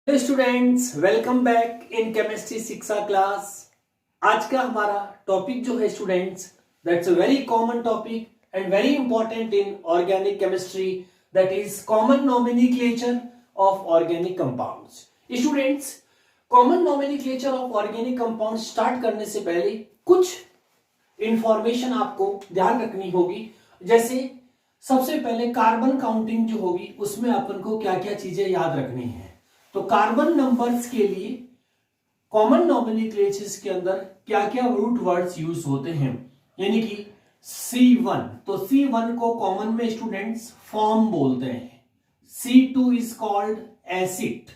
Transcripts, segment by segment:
Hello students, welcome back in chemistry शिक्षा class. आज का हमारा टॉपिक जो है students, that's a very common topic and very important in organic chemistry, that is common nomenclature of organic compounds. Students, common nomenclature of organic compound start करने से पहले कुछ इंफॉर्मेशन आपको ध्यान रखनी होगी। जैसे सबसे पहले कार्बन काउंटिंग जो होगी उसमें अपन को क्या क्या चीजें याद रखनी है। तो कार्बन नंबर्स के लिए कॉमन नोमेनक्लेचर्स के अंदर क्या क्या रूट वर्ड्स यूज होते हैं, यानी कि C1, तो C1 को कॉमन में स्टूडेंट्स फॉर्म बोलते हैं। C2 is called acid,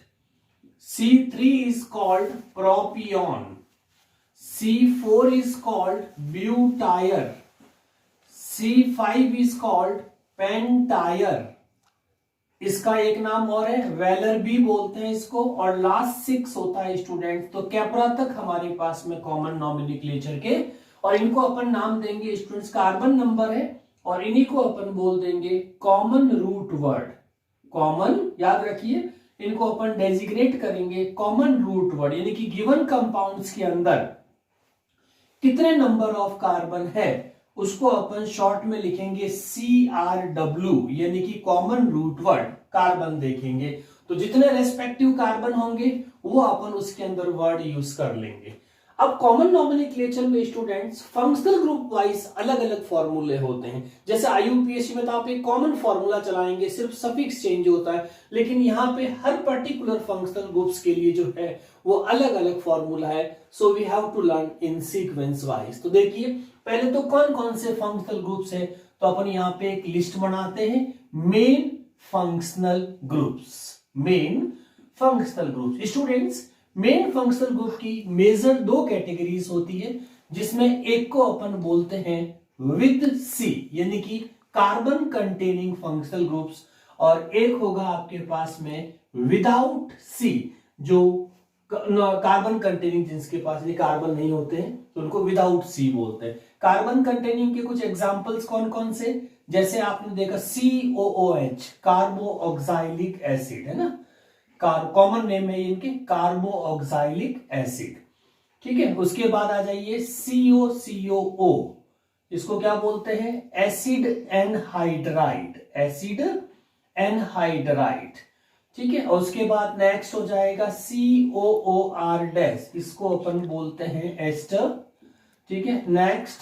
C3 is called propion, C4 is called butyr, C5 is called pentyr, इसका एक नाम और है वेलर भी बोलते हैं इसको, और लास्ट 6 होता है स्टूडेंट। तो कैप्रा तक हमारे पास में कॉमन नोमेनक्लेचर के, और इनको अपन नाम देंगे स्टूडेंट्स कार्बन नंबर है, और इन्हीं को अपन बोल देंगे कॉमन रूट वर्ड। कॉमन याद रखिए, इनको अपन डेजिग्नेट करेंगे कॉमन रूट वर्ड, यानी कि गिवन कंपाउंड्स के अंदर कितने नंबर ऑफ कार्बन है उसको अपन शॉर्ट में लिखेंगे CRW, यानी कि कॉमन रूट वर्ड कार्बन देखेंगे। तो जितने रेस्पेक्टिव कार्बन होंगे वो अपन उसके अंदर वर्ड यूज कर लेंगे। अब कॉमन नोमेनक्लेचर में स्टूडेंट्स फंक्शनल ग्रुप वाइज अलग अलग फॉर्मूले होते हैं। जैसे IUPAC में तो आप एक कॉमन फॉर्मूला चलाएंगे, सिर्फ सफिक्स चेंज होता है, लेकिन यहाँ पे हर पर्टिकुलर फंक्शनल ग्रुप्स के लिए जो है वो अलग अलग फॉर्मूला है। So we have to learn in sequence wise. तो देखिए पहले तो कौन कौन से फंक्शनल ग्रुप्स है, तो अपन यहाँ पे एक लिस्ट बनाते हैं, main functional groups. Main functional groups students, main functional group की मेजर 2 कैटेगरीज होती है, जिसमें एक को अपन बोलते हैं विद C, यानी कि कार्बन कंटेनिंग फंक्शनल ग्रुप्स, और एक होगा आपके पास में विदाउट C, जो कार्बन कंटेनिंग जिनके पास ये कार्बन नहीं होते हैं तो उनको विदाउट C बोलते हैं। कार्बन कंटेनिंग के कुछ एग्जांपल्स कौन कौन से, जैसे आपने देखा COOH, कार्बो ऑक्साइलिक एसिड है ना, कॉमन नेम है इनके कार्बो ऑक्साइलिक एसिड। ठीक है, उसके बाद आ जाइए COCOO, इसको क्या बोलते हैं, एसिड एनहाइड्राइड, एसिड एनहाइड्राइड। ठीक है, और उसके बाद नेक्स्ट हो जाएगा COOR-, इसको अपन बोलते हैं एस्टर। ठीक है, नेक्स्ट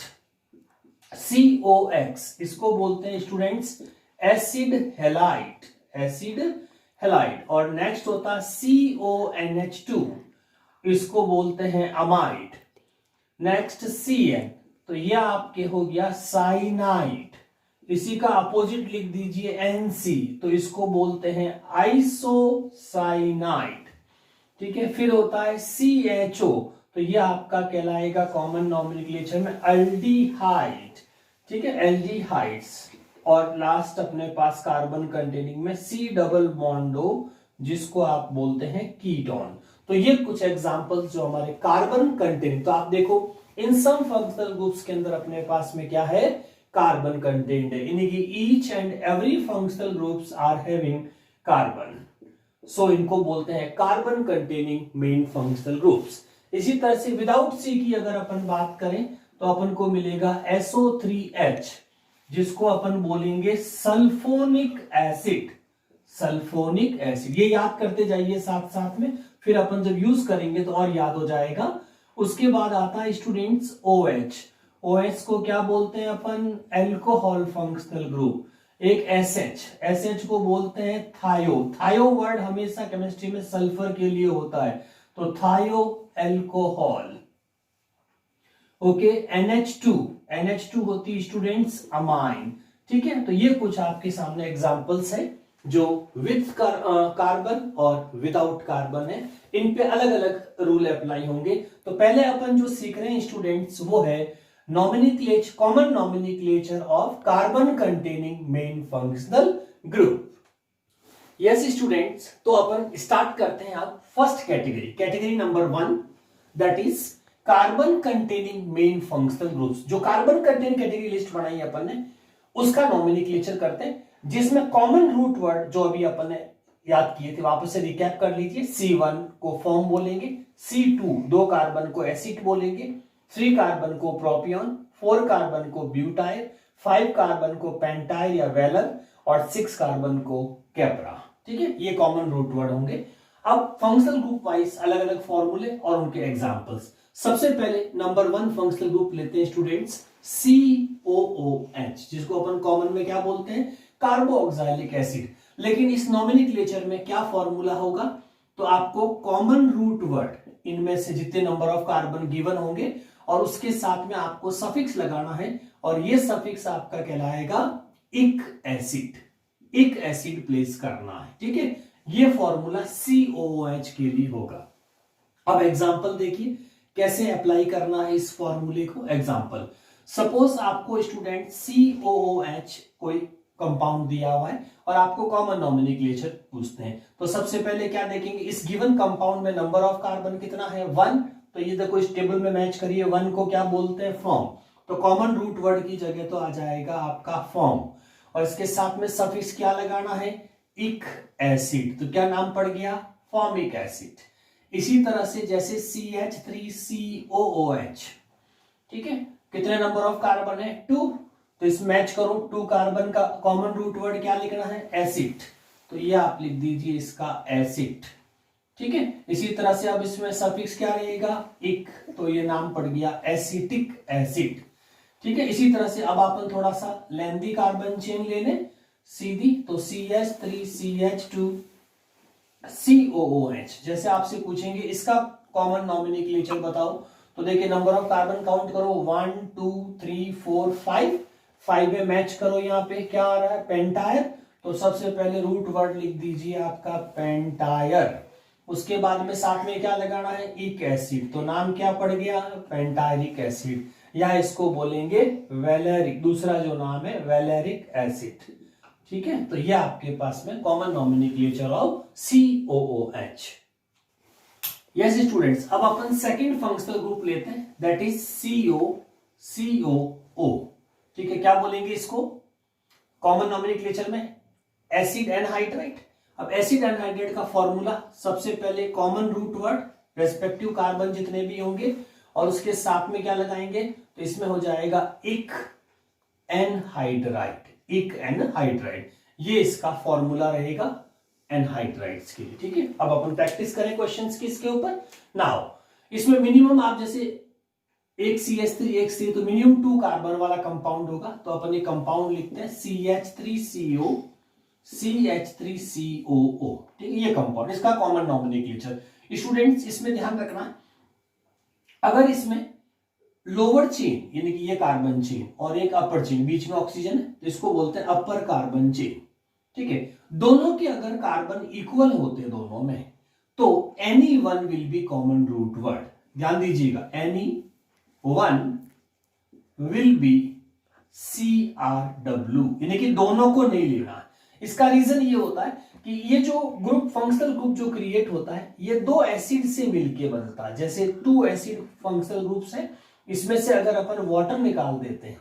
COX, इसको बोलते हैं students acid halide, acid halide. और नेक्स्ट होता है CONH2, इसको बोलते हैं अमाइड। नेक्स्ट CN, तो यह आपके हो गया साइनाइड। इसी का अपोजिट लिख दीजिए NC, तो इसको बोलते हैं आइसोसाइनाइड। ठीक है, फिर होता है CHO, तो यह आपका कहलाएगा कॉमन नोमेनक्लेचर में एल्डिहाइड। ठीक है, एल्डिहाइड्स। और लास्ट अपने पास कार्बन कंटेनिंग में C डबल बॉन्डो, जिसको आप बोलते हैं कीटोन। तो ये कुछ एग्जांपल्स जो हमारे कार्बन कंटेनिंग, तो आप देखो इन सम फंक्शनल ग्रुप्स के अंदर अपने पास में क्या है, कार्बन कंटेंट है, यानी कि each and every functional groups are having carbon. So इनको बोलते हैं carbon containing main functional groups. इसी तरह से विदाउट C की अगर अपन बात करें तो अपन को मिलेगा SO3H, जिसको अपन बोलेंगे सल्फोनिक एसिड, सल्फोनिक एसिड। ये याद करते जाइए साथ साथ में, फिर अपन जब यूज करेंगे तो और याद हो जाएगा। उसके बाद आता है स्टूडेंट्स OH, OH को क्या बोलते हैं अपन, एल्कोहल फंक्शनल ग्रुप। एक SH को बोलते हैं थायो, थायो वर्ड हमेशा केमिस्ट्री में सल्फर के लिए होता है, तो थायो एल्कोहल। ओके, NH2 होती स्टूडेंट्स अमाइन। ठीक है, तो ये कुछ आपके सामने एग्जांपल्स है जो विद कार्बन और विदाउट कार्बन है, इन पे अलग अलग रूल अप्लाई होंगे। तो पहले अपन जो सीख रहे हैं स्टूडेंट्स वो है nomenclature, common nomenclature of carbon containing main functional group. Yes students, तो अपन स्टार्ट करते हैं अब first category, category number 1, that is carbon containing main functional groups. जो कार्बन कंटेनिंग कैटेगरी लिस्ट बनाई अपन ने उसका नोमेनक्लेचर करते हैं, जिसमें कॉमन रूट वर्ड जो अभी अपन ने याद किए थे वापस से रिकैप कर लीजिए। C1 को फॉर्म बोलेंगे, C2 2 कार्बन को एसिड बोलेंगे, 3 कार्बन को प्रोपियन, 4 कार्बन को ब्यूटाइल, 5 कार्बन को पेंटाइल या वेलर और 6 कार्बन को कैप्रा। ठीक है, ये कॉमन रूट वर्ड होंगे। अब फंक्शनल ग्रुप वाइज अलग अलग फॉर्मूले और उनके एग्जांपल्स। सबसे पहले नंबर 1 फंक्शनल ग्रुप लेते हैं स्टूडेंट्स, COOH, जिसको अपन कॉमन में क्या बोलते हैं, कार्बोक्सिलिक एसिड। लेकिन इस नॉमेनक्लेचर में क्या फॉर्मूला होगा, तो आपको कॉमन रूट वर्ड इनमें से जितने नंबर ऑफ कार्बन गिवन होंगे और उसके साथ में आपको सफिक्स लगाना है, और ये सफिक्स आपका कहलाएगा इक एसिड। इक एसिड प्लेस करना है। ठीक है, ये फॉर्मूला COOH के लिए होगा। अब एग्जांपल देखिए कैसे अप्लाई करना है इस फॉर्मूले को। एग्जांपल, सपोज आपको स्टूडेंट COOH कोई कंपाउंड दिया हुआ है और आपको कॉमन नॉमेनक्लेचर पूछते हैं, तो सबसे पहले क्या देखेंगे, इस गिवन कंपाउंड में नंबर ऑफ कार्बन कितना है, 1। तो ये देखो इस टेबल में मैच करिए, 1 को क्या बोलते हैं, फॉर्म। तो कॉमन रूट वर्ड की जगह तो आ जाएगा आपका फॉर्म, और इसके साथ में सफिक्स क्या लगाना है, इक एसिड। तो क्या नाम पड़ गया, फॉर्मिक एसिड। इसी तरह से जैसे CH3COOH, ठीक है, कितने नंबर ऑफ कार्बन है, 2। तो इस मैच करो, 2 कार्बन का कॉमन रूट वर्ड क्या लिखना है, एसिड। तो ये आप लिख दीजिए इसका एसिड। ठीक है, इसी तरह से अब इसमें सफिक्स क्या रहेगा, इक। तो ये नाम पड़ गया एसिटिक एसिड। ठीक है, इसी तरह से अब अपन थोड़ा सा लेंथी कार्बन चेन ले लें सीधी, तो CH3CH2COOH। जैसे आपसे पूछेंगे इसका कॉमन नॉमेनक्लेचर बताओ, तो देखिए नंबर ऑफ कार्बन काउंट करो, 1 2 3 4 5। 5 में मैच करो, यहाँ पे क्या आ रहा है, पेंटायर। तो सबसे पहले रूट वर्ड लिख दीजिए आपका पेंटायर। उसके बाद में साथ में क्या लगाना है, इक एसिड। तो नाम क्या पड़ गया, पेंटायरिक एसिड, या इसको बोलेंगे वेलेरिक, दूसरा जो नाम है वेलेरिक एसिड। ठीक है, तो ये आपके पास में common nomenclature of COOH। Yes students, अब अपन सेकंड फंक्शनल ग्रुप लेते हैं, दैट इज COO। ठीक है, क्या बोलेंगे इसको, कॉमन नॉमेनक्लेचर में एसिड एनहाइड्राइड। अब एसिड एनहाइड्राइड का फॉर्मूला, सबसे पहले common root word respective carbon जितने भी होंगे और उसके साथ में क्या लगाएंगे, तो इसमें हो जाएगा इक एनहाइड्राइड। इक एनहाइड्राइड, ये इसका फॉर्मूला रहेगा एनहाइड्राइड्स के लिए। ठीक है, अब अपन प्रैक्टिस करें क्वेश्चंस की इसके ऊपर। नाउ इसमें मिनिमम आप जैसे एक CH3 एक C, तो मिनिमम 2 कार्बन वाला कंपाउंड होगा। तो अपन ये कंपाउंड लिखते हैं CH3CO CH3COO। ठीक है, ये कंपाउंड, इसका कॉमन नॉमेनक्लेचर। स्टूडेंट्स इसमें ध्यान रखना, अगर इसमें लोअर चेन यानी कि ये कार्बन चेन और एक अपर चेन, बीच में ऑक्सीजन है, तो इसको बोलते हैं अपर कार्बन चेन। ठीक है, दोनों के अगर कार्बन इक्वल होते दोनों में, तो any one will be common root word. ध्यान दीजिएगा, any one will be CRW, यानी कि दोनों को नहीं लेना। इसका रीजन ये होता है कि ये जो ग्रुप, फंक्शनल ग्रुप जो क्रिएट होता है, ये 2 एसिड से मिलके बनता है। जैसे 2 एसिड फंक्शनल ग्रुप्स है, इसमें से अगर अपन वाटर निकाल देते हैं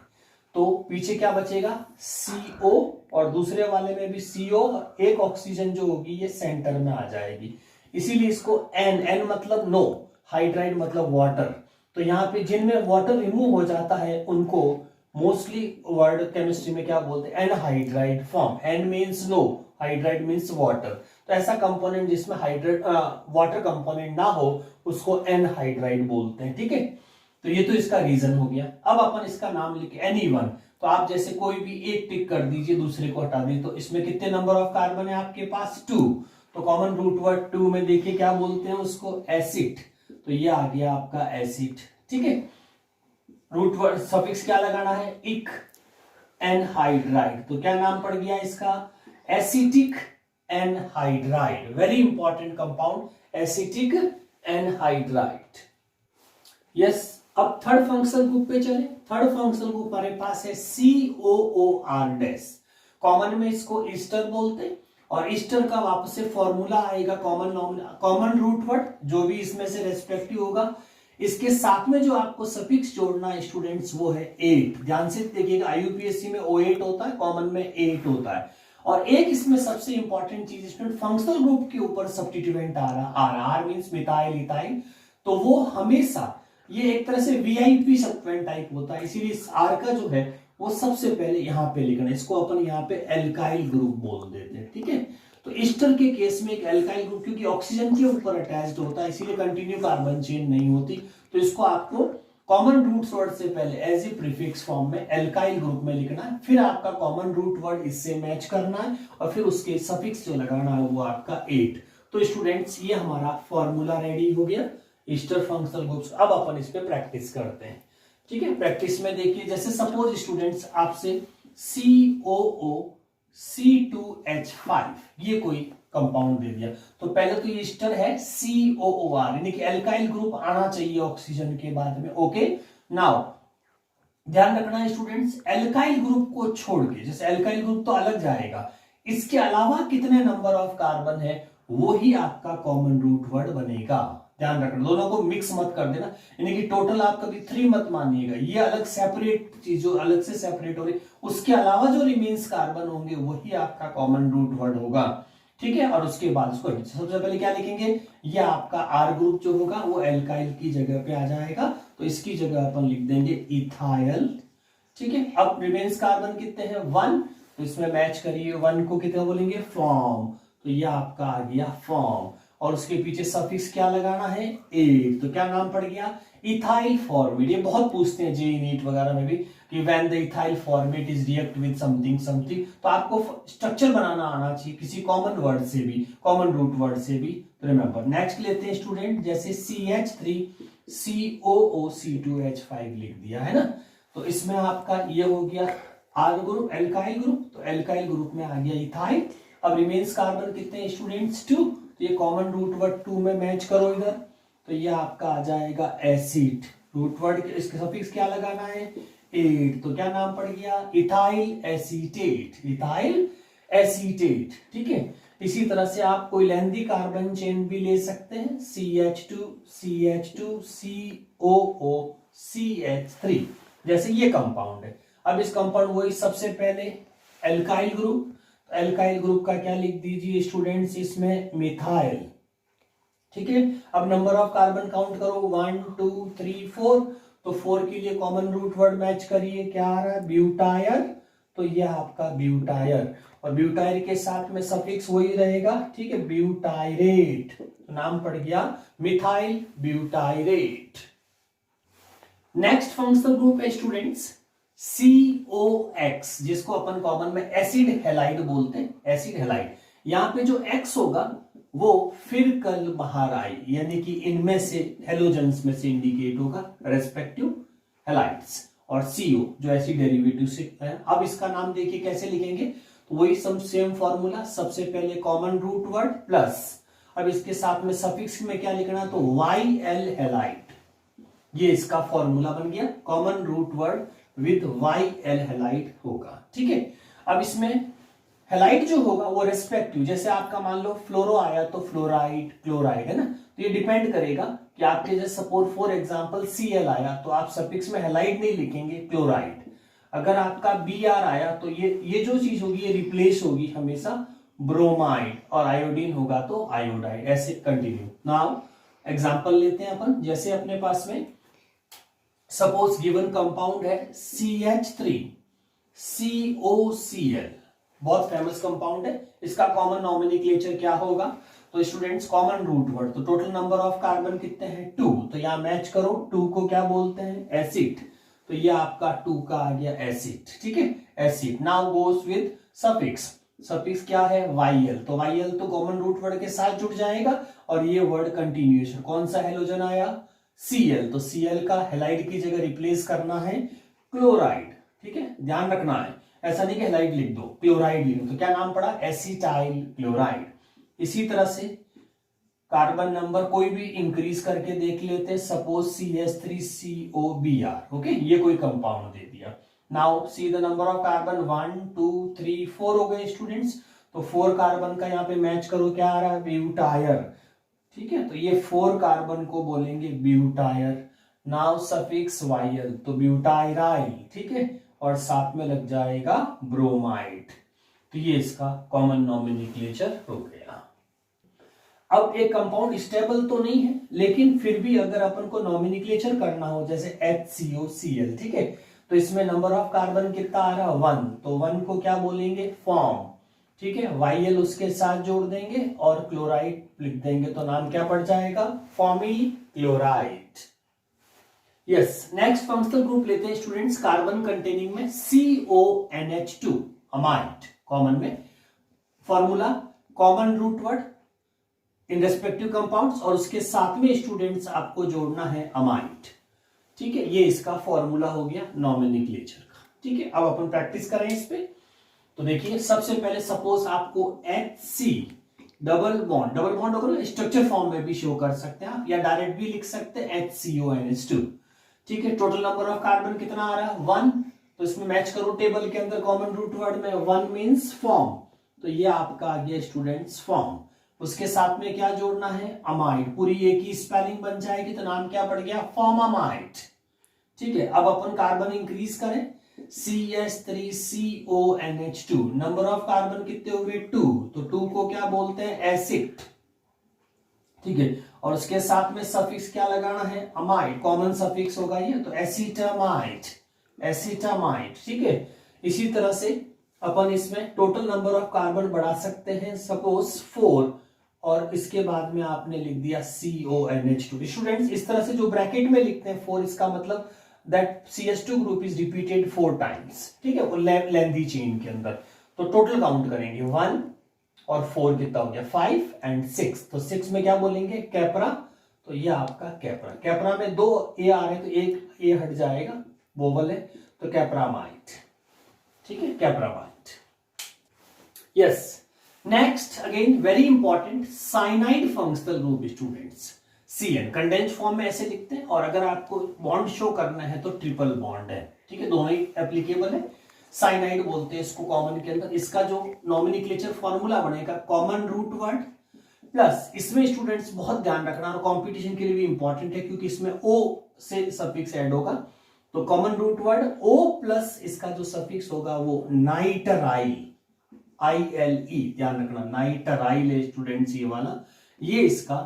तो पीछे क्या बचेगा, CO, और दूसरे वाले में भी CO, एक ऑक्सीजन जो होगी ये सेंटर में आ जाएगी। इसीलिए इसको N मतलब नो, हाइड्राइड मतलब वाटर। तो यहाँ पे जिनमें वाटर रिमूव हो जाता है उनको मोस्टली वर्ड केमिस्ट्री में क्या बोलते हैं, anhydride form. N means no, hydride means water. तो ऐसा कंपोनेंट जिसमें हाइड्राइड वाटर कंपोनेंट ना हो उसको एनहाइड्राइड बोलते हैं। ठीक है, तो ये तो इसका रीजन हो गया। अब अपन इसका नाम लिखे एनी वन, तो आप जैसे कोई भी एक टिक कर दीजिए, दूसरे को हटा दीजिए। तो इसमें कितने नंबर ऑफ कार्बन है आपके पास, 2। तो कॉमन रूट वर्ड 2 में देखिए क्या बोलते हैं उसको, एसिड। तो ये आ गया आपका एसिड। ठीक है, रूट वर्ड सफिक्स क्या लगाना है, इक एनहाइड्राइड। तो क्या नाम पड़ गया इसका, acetic anhydride. Very important compound, acetic anhydride. Yes, अब थर्ड फंक्शनल ग्रुप पे चले। थर्ड फंक्शनल ग्रुप हमारे पास है COOR-। कॉमन में इसको ईस्टर बोलते हैं, और ईस्टर का वापस से फॉर्मूला आएगा कॉमन रूट वर्ड जो भी इसमें से रेस्पेक्टिव होगा। इसके साथ में जो आपको सफिक्स जोड़ना है स्टूडेंट्स वो है 8। ध्यान से देखिएगा, IUPAC में O8 होता है, कॉमन में 8 होता है। और एक इसमें सबसे इंपॉर्टेंट चीज स्टूडेंट, फंक्शनल ग्रुप के ऊपर सब्स्टिट्यूएंट आ रहा, आर मींस मिथाइल इथाइल, तो वो हमेशा ये एक तरह से वीआईपी सब्स्टिट्यूएंट टाइप होता है, इसीलिए इस आर का जो है वो सबसे पहले यहाँ पे लिखना है, इसको अपन यहाँ पे एल्काइल ग्रुप बोल देते हैं, ठीक है। तो ईस्टर के केस में एक एल्काइल ग्रुप क्योंकि ऑक्सीजन के ऊपर अटैच्ड होता है, इसीलिए कंटिन्यू कार्बन चेन नहीं होती, तो इसको आपको कॉमन रूट वर्ड से पहले एज ए प्रीफिक्स फॉर्म में एल्काइल ग्रुप में लिखना है, फिर आपका कॉमन रूट वर्ड इससे मैच करना है और फिर उसके सफिक्स जो लगाना है वो आपका 8। तो स्टूडेंट्स ये हमारा फॉर्मूला रेडी हो गया ईस्टर फंक्शनल ग्रुप्स। अब अपन इस पे प्रैक्टिस करते हैं, ठीक है। प्रैक्टिस में देखिए, जैसे सपोज स्टूडेंट्स आपसे COO C2H5 ये कोई कंपाउंड दे दिया, तो पहले तो ये ईस्टर है COOR, यानी कि एल्काइल ग्रुप आना चाहिए ऑक्सीजन के बाद में, ओके। नाउ ध्यान रखना है स्टूडेंट्स, एल्काइल ग्रुप को छोड़ के, जैसे एल्काइल ग्रुप तो अलग जाएगा, इसके अलावा कितने नंबर ऑफ कार्बन है वो ही आपका कॉमन रूट वर्ड बनेगा। ध्यान रखना, दोनों को मिक्स मत कर देना, यानी कि टोटल आप कभी 3 मत मानिएगा, ये अलग सेपरेट चीज जो अलग से सेपरेट हो रही, उसके अलावा जो रिमेन्स कार्बन होंगे वही आपका कॉमन रूट वर्ड होगा, ठीक है। और उसके बाद उसको सबसे पहले क्या लिखेंगे, ये आपका आर ग्रुप जो होगा वो एल्काइल की जगह पे आ जाएगा, तो इसकी जगह अपन लिख देंगे इथाइल, ठीक है। अब रिमेन्स कार्बन कितने हैं 1, तो इसमें मैच करिए 1 को कितना बोलेंगे फॉर्म, तो ये आपका आ गया फॉर्म, और उसके पीछे सफिक्स क्या लगाना है 8, तो क्या नाम पड़ गया इथाइल फॉर्मेट। ये बहुत पूछते हैं जेईई नीट वगैरह में भी कि when the ethyl format is react with something something, तो आपको स्ट्रक्चर बनाना आना चाहिए किसी कॉमन वर्ड से भी, कॉमन रूट वर्ड से भी, तो रिमेंबर। नेक्स्ट लेते हैं स्टूडेंट, जैसे CH3 COO C2H5 लिख दिया है ना, तो इसमें आपका ये हो गया आर ग्रुप एल्काइल ग्रुप, तो एल्काइल ग्रुप में आ गया इथाइल। अब रिमेन्स कार्बन कितने हैं स्टूडेंट्स 2, तो ये कॉमन रूट वर्ड 2 में मैच करो इधर, तो ये आपका आ जाएगा एसिड, रूट वर्ड इसके सफिक्स क्या लगाना है 8, तो क्या नाम पड़ गया इथाइल एसीटेट, इथाइल एसीटेट, ठीक है। इसी तरह से आप कोई लेंदी कार्बन चेन भी ले सकते हैं, CH2 CH2 COO CH3, जैसे ये कंपाउंड है। अब इस कंपाउंड वही सबसे पहले एल्काइल ग्रुप, एल्काइल ग्रुप का क्या लिख दीजिए स्टूडेंट्स इसमें मिथाइल, ठीक है। अब नंबर ऑफ कार्बन काउंट करो 1 2 3 4, तो 4 के लिए कॉमन रूट वर्ड मैच करिए, क्या आ रहा है ब्यूटायर, तो ये आपका ब्यूटायर, और ब्यूटायर के साथ में सफिक्स वही रहेगा, ठीक है ब्यूटायरेट, तो नाम पड़ गया methyl butyrate. Next functional group है स्टूडेंट्स COX, जिसको अपन कॉमन में एसिड हैलाइड बोलते हैं, एसिड हैलाइड। यहां पे जो X होगा वो फिर कल बाहर आई, यानी कि इनमें से हेलोजेंस में से इंडिकेट होगा रेस्पेक्टिव हैलाइड्स, और CO जो एसिड डेरिवेटिव से है। अब इसका नाम देखिए कैसे लिखेंगे, तो वही सेम फॉर्मूला, सबसे पहले कॉमन रूट वर्ड प्लस, अब इसके साथ में सफिक्स में क्या लिखना, तो YL हैलाइड, ये इसका फॉर्मूला बन गया, common root word with YL halide होगा, ठीक है। अब इसमें हैलाइड जो होगा वो रेस्पेक्टिव, जैसे आपका मान लो फ्लोरो आया तो फ्लोराइड क्लोराइड है ना, तो ये डिपेंड करेगा कि आपके जैसे सपोज फॉर एग्जांपल Cl आया तो आप सफिक्स में हैलाइड नहीं लिखेंगे क्लोराइड, अगर आपका Br आया तो ये जो चीज होगी ये रिप्लेस होगी हमेशा ब्रोमाइड, और आयोडीन होगा तो आयोडाइड, ऐसे कंटिन्यू। नाउ एग्जांपल लेते हैं अपन, जैसे अपने पास में सपोज गिवन कंपाउंड है CH3 COCl, बहुत फेमस कंपाउंड है, इसका कॉमन नॉमेनक्लेचर क्या होगा, तो स्टूडेंट्स कॉमन रूट वर्ड, तो टोटल नंबर ऑफ कार्बन कितने हैं 2, तो यहां मैच करो 2 को क्या बोलते हैं एसिड, तो ये आपका 2 का आ गया एसिड, ठीक है acid. Now goes with suffix, suffix क्या है YL, तो YL तो कॉमन रूट वर्ड के साथ जुड़ जाएगा, और ये वर्ड कंटिन्यूएशन, कौन सा हेलोजन आया Cl, तो Cl का हैलाइड की जगह रिप्लेस करना है क्लोराइड, ठीक है ध्यान रखना है, ऐसा नहीं कि हैलाइड लिख दो क्लोराइड लिख दो, तो क्या नाम पड़ा एसिटाइल क्लोराइड। इसी तरह से कार्बन नंबर कोई भी इंक्रीज करके देख लेते हैं, सपोज CH3COBr, ओके ये कोई कंपाउंड दे दिया। Now see the number of carbon 1 2 3 4 हो गए स्टूडेंट्स, तो 4 कार्बन का यहाँ पे मैच करो, क्या आ रहा है ब्यूटायर, ठीक है, तो ये 4 कार्बन को बोलेंगे ब्यूटायर। नाउ सफिक्स YL, तो ब्यूटायराइल, ठीक है, और साथ में लग जाएगा ब्रोमाइड, तो ये इसका कॉमन नॉमेनक्लेचर हो गया। अब एक कंपाउंड स्टेबल तो नहीं है, लेकिन फिर भी अगर अपन को नॉमेनक्लेचर करना हो, जैसे HCOCl, ठीक है, तो इसमें नंबर ऑफ कार्बन कितना आ रहा है 1, तो 1 को क्या बोलेंगे फॉर्म, ठीक है, YL उसके साथ जोड़ देंगे और क्लोराइड लिख देंगे, तो नाम क्या पड़ जाएगा formyl chloride. Yes, next functional group लेते हैं स्टूडेंट्स कार्बन कंटेनिंग में CONH2 अमाइड, कॉमन में formula common root word in respective compounds और उसके साथ में स्टूडेंट्स आपको जोड़ना है अमाइड, ठीक है, ये इसका फॉर्मूला हो गया नॉमेनक्लेचर का। ठीक है, अब अपन प्रैक्टिस करें इस पे। तो देखिए सबसे पहले सपोज आपको HC डबल बॉन्ड अगर स्ट्रक्चर फॉर्म में भी शो कर सकते हैं आप, या डायरेक्ट भी लिख सकते हैं HCONH2, ठीक है। टोटल नंबर ऑफ कार्बन कितना आ रहा है 1, तो इसमें मैच करो टेबल के अंदर कॉमन रूट वर्ड में 1 मींस फॉर्म, तो ये आपका आ गया स्टूडेंट्स फॉर्म। उसके साथ में क्या जोड़ना है अमाइड, पूरी एक ही स्पेलिंग बन जाएगी, तो नाम क्या पड़ गया फॉर्मामाइड, ठीक है। अब अपन कार्बन इंक्रीज करें CH3CONH2, नंबर ऑफ कार्बन कितने हुए 2, तो 2 को क्या बोलते हैं एसिड, ठीक है, और उसके साथ में सफिक्स क्या लगाना है अमाइड, कॉमन सफिक्स होगा ये, तो एसिटामाइड, ठीक है। इसी तरह से अपन इसमें टोटल नंबर ऑफ कार्बन बढ़ा सकते हैं, सपोज 4, और इसके बाद में आपने लिख दिया CONH2। स्टूडेंट्स इस तरह से जो ब्रैकेट में लिखते हैं 4, इसका मतलब that CH2 group is repeated 4 times, ठीक है, वो लेंथी चेन के अंदर। तो टोटल काउंट करेंगे 1 और 4 कितना हो गया 5 एंड 6, तो 6 में क्या बोलेंगे कैपरा, तो ये आपका कैपरा में 2 ए आ रहे, तो एक ए हट जाएगा, वोवल है, तो कैपरामाइड, ठीक है, caproamide. Yes, next again very important cyanide functional group students, CN condense form में ऐसे लिखते हैं, और अगर आपको बॉन्ड शो करना है तो ट्रिपल बॉन्ड है, ठीक है, दोनों ही एप्लीकेबल है। साइनाइड बोलते हैं इसको कॉमन के अंदर। इसका जो नॉमेनक्लेचर फॉर्मूला बनेगा कॉमन रूट वर्ड प्लस, इसमें स्टूडेंट्स बहुत ध्यान रखना और कंपटीशन के लिए भी इंपॉर्टेंट है, क्योंकि इसमें O से सफिक्स ऐड होगा, तो common root word O plus इसका जो सफिक्स होगा वो नाइट्राइल, ILE, ध्यान रखना नाइट्राइल है स्टूडेंट्स ये वाला, ये इसका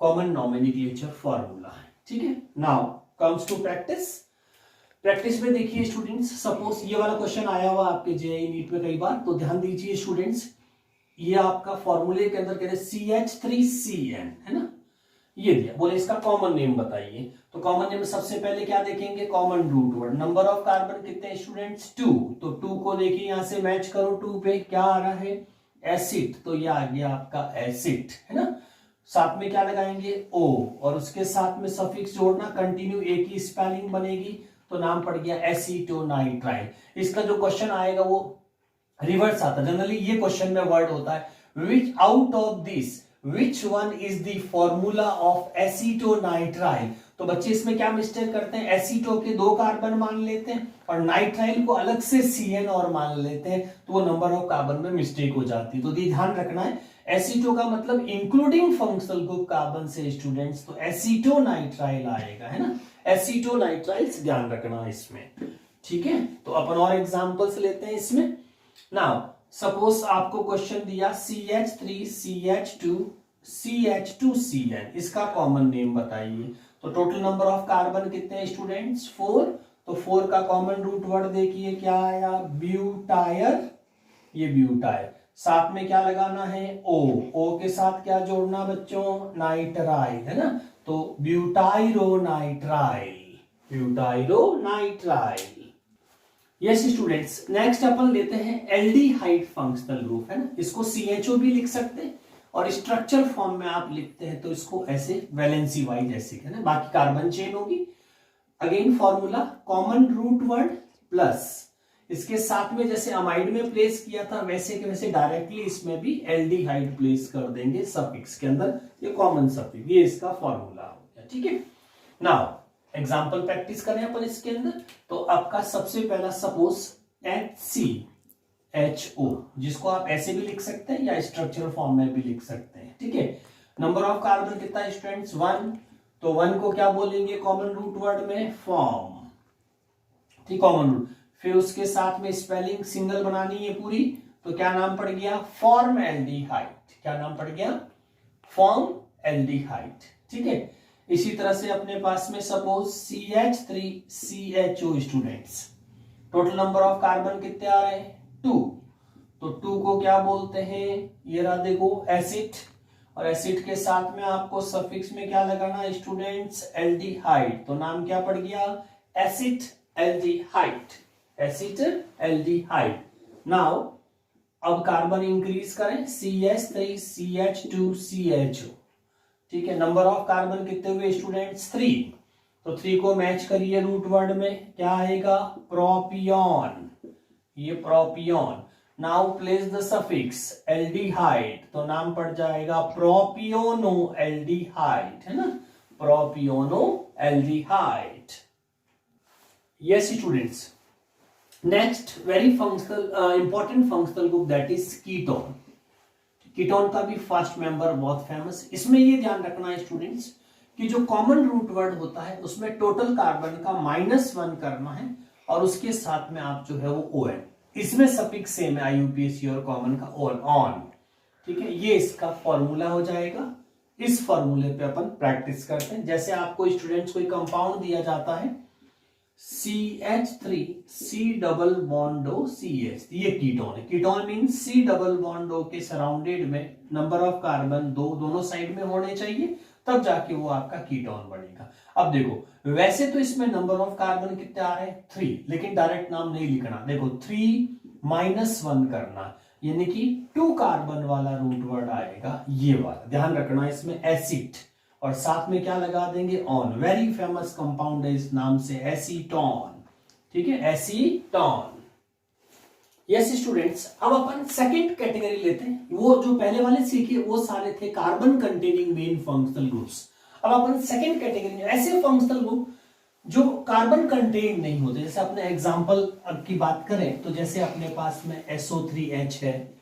कॉमन नॉमेनक्लेचर फॉर्मूला है, ठीक है। नाउ कम्स टू प्रैक्टिस में देखिए स्टूडेंट्स, सपोज ये वाला क्वेश्चन आया हुआ आपके जेईई नीट में कई बार, तो ध्यान दीजिए स्टूडेंट्स, ये आपका फॉर्मूले के अंदर कह रहे CH3CN है ना, ये दिया, बोले इसका कॉमन नेम बताइए, तो कॉमन नेम सबसे पहले क्या देखेंगे common root word, number of carbon कितने स्टूडेंट्स 2, तो 2 को देखिए यहां से मैच करो, 2 पे क्या आ रहा है एसिड, तो ये आ गया आपका एसिड है ना, साथ में क्या लगाएंगे O, और उसके साथ में सफिक्स जोड़ना, कंटिन्यू एक ही स्पेलिंग बनेगी, तो नाम पड़ गया एसीटोनाइट्राइल। इसका जो क्वेश्चन आएगा वो रिवर्स आता है, जनरली ये क्वेश्चन में वर्ड होता है विच out of this which one is the formula of acetonitrile, तो बच्चे इसमें क्या मिस्टेक करते हैं, एसीटो के 2 कार्बन मान लेते हैं और नाइट्राइल को अलग से CN और मान लेते हैं, तो वो नंबर ऑफ कार्बन में मिस्टेक हो जाती है, तो ध्यान रखना है एसीटो का मतलब इंक्लूडिंग फंक्शनल ग्रुप कार्बन से स्टूडेंट्स, तो एसीटोनाइट्राइल आएगा है ना, एसीटोनाइट्राइल्स ध्यान रखना इसमें, ठीक है। तो अपन और एग्जांपल्स लेते हैं इसमें। नाउ सपोज आपको क्वेश्चन दिया CH3CH2CH2CN, इसका कॉमन नेम बताइए, तो टोटल नंबर ऑफ कार्बन कितने हैं स्टूडेंट्स 4, तो 4 का कॉमन रूट वर्ड देखिए क्या आया ब्यूटायर, ये ब्यूटायर, साथ में क्या लगाना है O के साथ क्या जोड़ना बच्चों नाइट्राइल है ना, तो ब्यूटाइरोनाइट्राइल। यस स्टूडेंट्स, नेक्स्ट अपन लेते हैं एल्डिहाइड फंक्शनल ग्रुप है ना, इसको CHO भी लिख सकते हैं, और स्ट्रक्चर फॉर्म में आप लिखते हैं तो इसको ऐसे वैलेंसी वाइज ऐसे है ना, बाकी कार्बन चेन होगी। Again formula common root word plus, इसके साथ में जैसे अमाइड में प्लेस किया था वैसे के वैसे डायरेक्टली इसमें भी एल्डिहाइड प्लेस कर देंगे सफिक्स के अंदर, ये कॉमन सफिक्स, ये इसका फॉर्मूला हो गया, ठीक है। नाउ एग्जांपल प्रैक्टिस करें अपन इसके अंदर, तो आपका सबसे पहला सपोज HCHO, जिसको आप ऐसे भी लिख सकते हैं या स्ट्रक्चरल फॉर्म में भी लिख सकते हैं, ठीक है। नंबर ऑफ कार्बन कितना है स्टूडेंट्स 1, तो 1 को क्या बोलेंगे कॉमन रूट वर्ड में फॉर्म, ठीक, कॉमन रूट, फिर उसके साथ में स्पेलिंग सिंगल बनानी है पूरी, तो क्या नाम पड़ गया, फॉर्मएल्डिहाइड। क्या नाम पड़ गया, फॉर्मएल्डिहाइड। ठीक है, इसी तरह से अपने पास में suppose CH3CHO students, total number of carbon कितने आ रहे हैं, 2। तो 2 को क्या बोलते हैं, ये रहा देखो एसिड, और एसिड के साथ में आपको सफिक्स में क्या लगाना स्टूडेंट्स, एल्डिहाइड। तो नाम क्या पड़ गया, acid aldehyde, acid aldehyde. Now अब कार्बन इंक्रीज करें, CH3CH2CHO। ठीक है, नंबर ऑफ कार्बन कितने हुए स्टूडेंट्स, 3। तो 3 को मैच करिए रूट वर्ड में, क्या आएगा, प्रोपियन, ये propion. Now place the suffix aldehyde, तो नाम पड़ जाएगा प्रोपियोनो एल्डिहाइड, है ना, propionaldehyde. Yes students, next very functional important functional group that is ketone. Ketone का भी फर्स्ट मेंबर बहुत फेमस। इसमें ये ध्यान रखना है स्टूडेंट्स कि जो कॉमन रूट वर्ड होता है उसमें टोटल कार्बन का -1 करना है, और उसके साथ में आप जो है वो ON, इसमें सफिक्स सेम है IUPAC और कॉमन का ऑन। ठीक है, ये इसका फॉर्मूला हो जाएगा। इस फॉर्मूले पे अपन प्रैक्टिस करते हैं। जैसे आपको स्टूडेंट्स कोई कंपाउंड दिया जाता है CH3C double bond O CH, ये कीटोन है। Ketone means C double bond O के सराउंडेड में नंबर ऑफ कार्बन दोनों साइड में होने चाहिए, तब जाके वो आपका कीटोन बनेगा। अब देखो वैसे तो इसमें नंबर ऑफ कार्बन कितने आ रहे हैं, 3, लेकिन डायरेक्ट नाम नहीं लिखना। देखो 3-1 करना, यानी कि 2 कार्बन वाला रूट वर्ड आएगा, ये वाला ध्यान रखना। इसमें एसिड और साथ में क्या लगा देंगे, ऑन। वेरी फेमस कंपाउंड है इस नाम से, एसीटोन। ठीक है, एसीटोन। यस स्टूडेंट्स, अब अपन सेकंड कैटेगरी लेते हैं। वो जो पहले वाले सीखे वो सारे थे carbon containing main functional groups. अब अपन सेकंड कैटेगरी, ऐसे फंक्शनल ग्रुप जो कार्बन कंटेन नहीं होते। जैसे अपने एग्जांपल की बात करें तो जैसे अपने पास में SO3H है,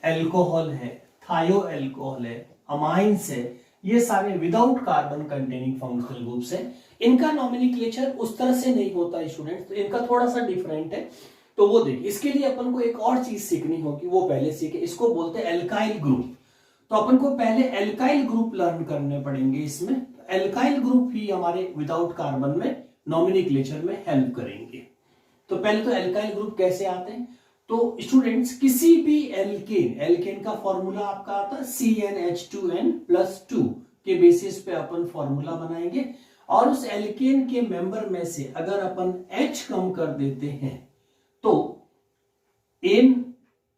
एल्कोहल है, थायो एल्कोहल है, अमाइंस है, ये सारे without carbon containing functional groups है। इनका नॉमेनक्लेचर उस तरह से नहीं होता स्टूडेंट्स, तो इनका थोड़ा सा डिफरेंट है। तो वो देखिए, इसके लिए अपन को एक और चीज सीखनी होगी, वो पहले सीखे। इसको बोलते हैं एल्काइल ग्रुप। तो अपन को पहले एल्काइल ग्रुप लर्न करने पड़ेंगे इसमें। एल्काइल ग्रुप ही हमारे विदाउट कार्बन में नॉमेनक्लेचर में हेल्प करेंगे। तो पहले तो एल्काइल ग्रुप कैसे आते हैं, तो स्टूडेंट्स किसी भी एल्केन का फॉर्मूला आपका आता है CnH2n+2 के बेसिस पे अपन फॉर्मूला बनाएंगे, और उस एल्केन के मेंबर में से अगर अपन H कम कर देते हैं तो एन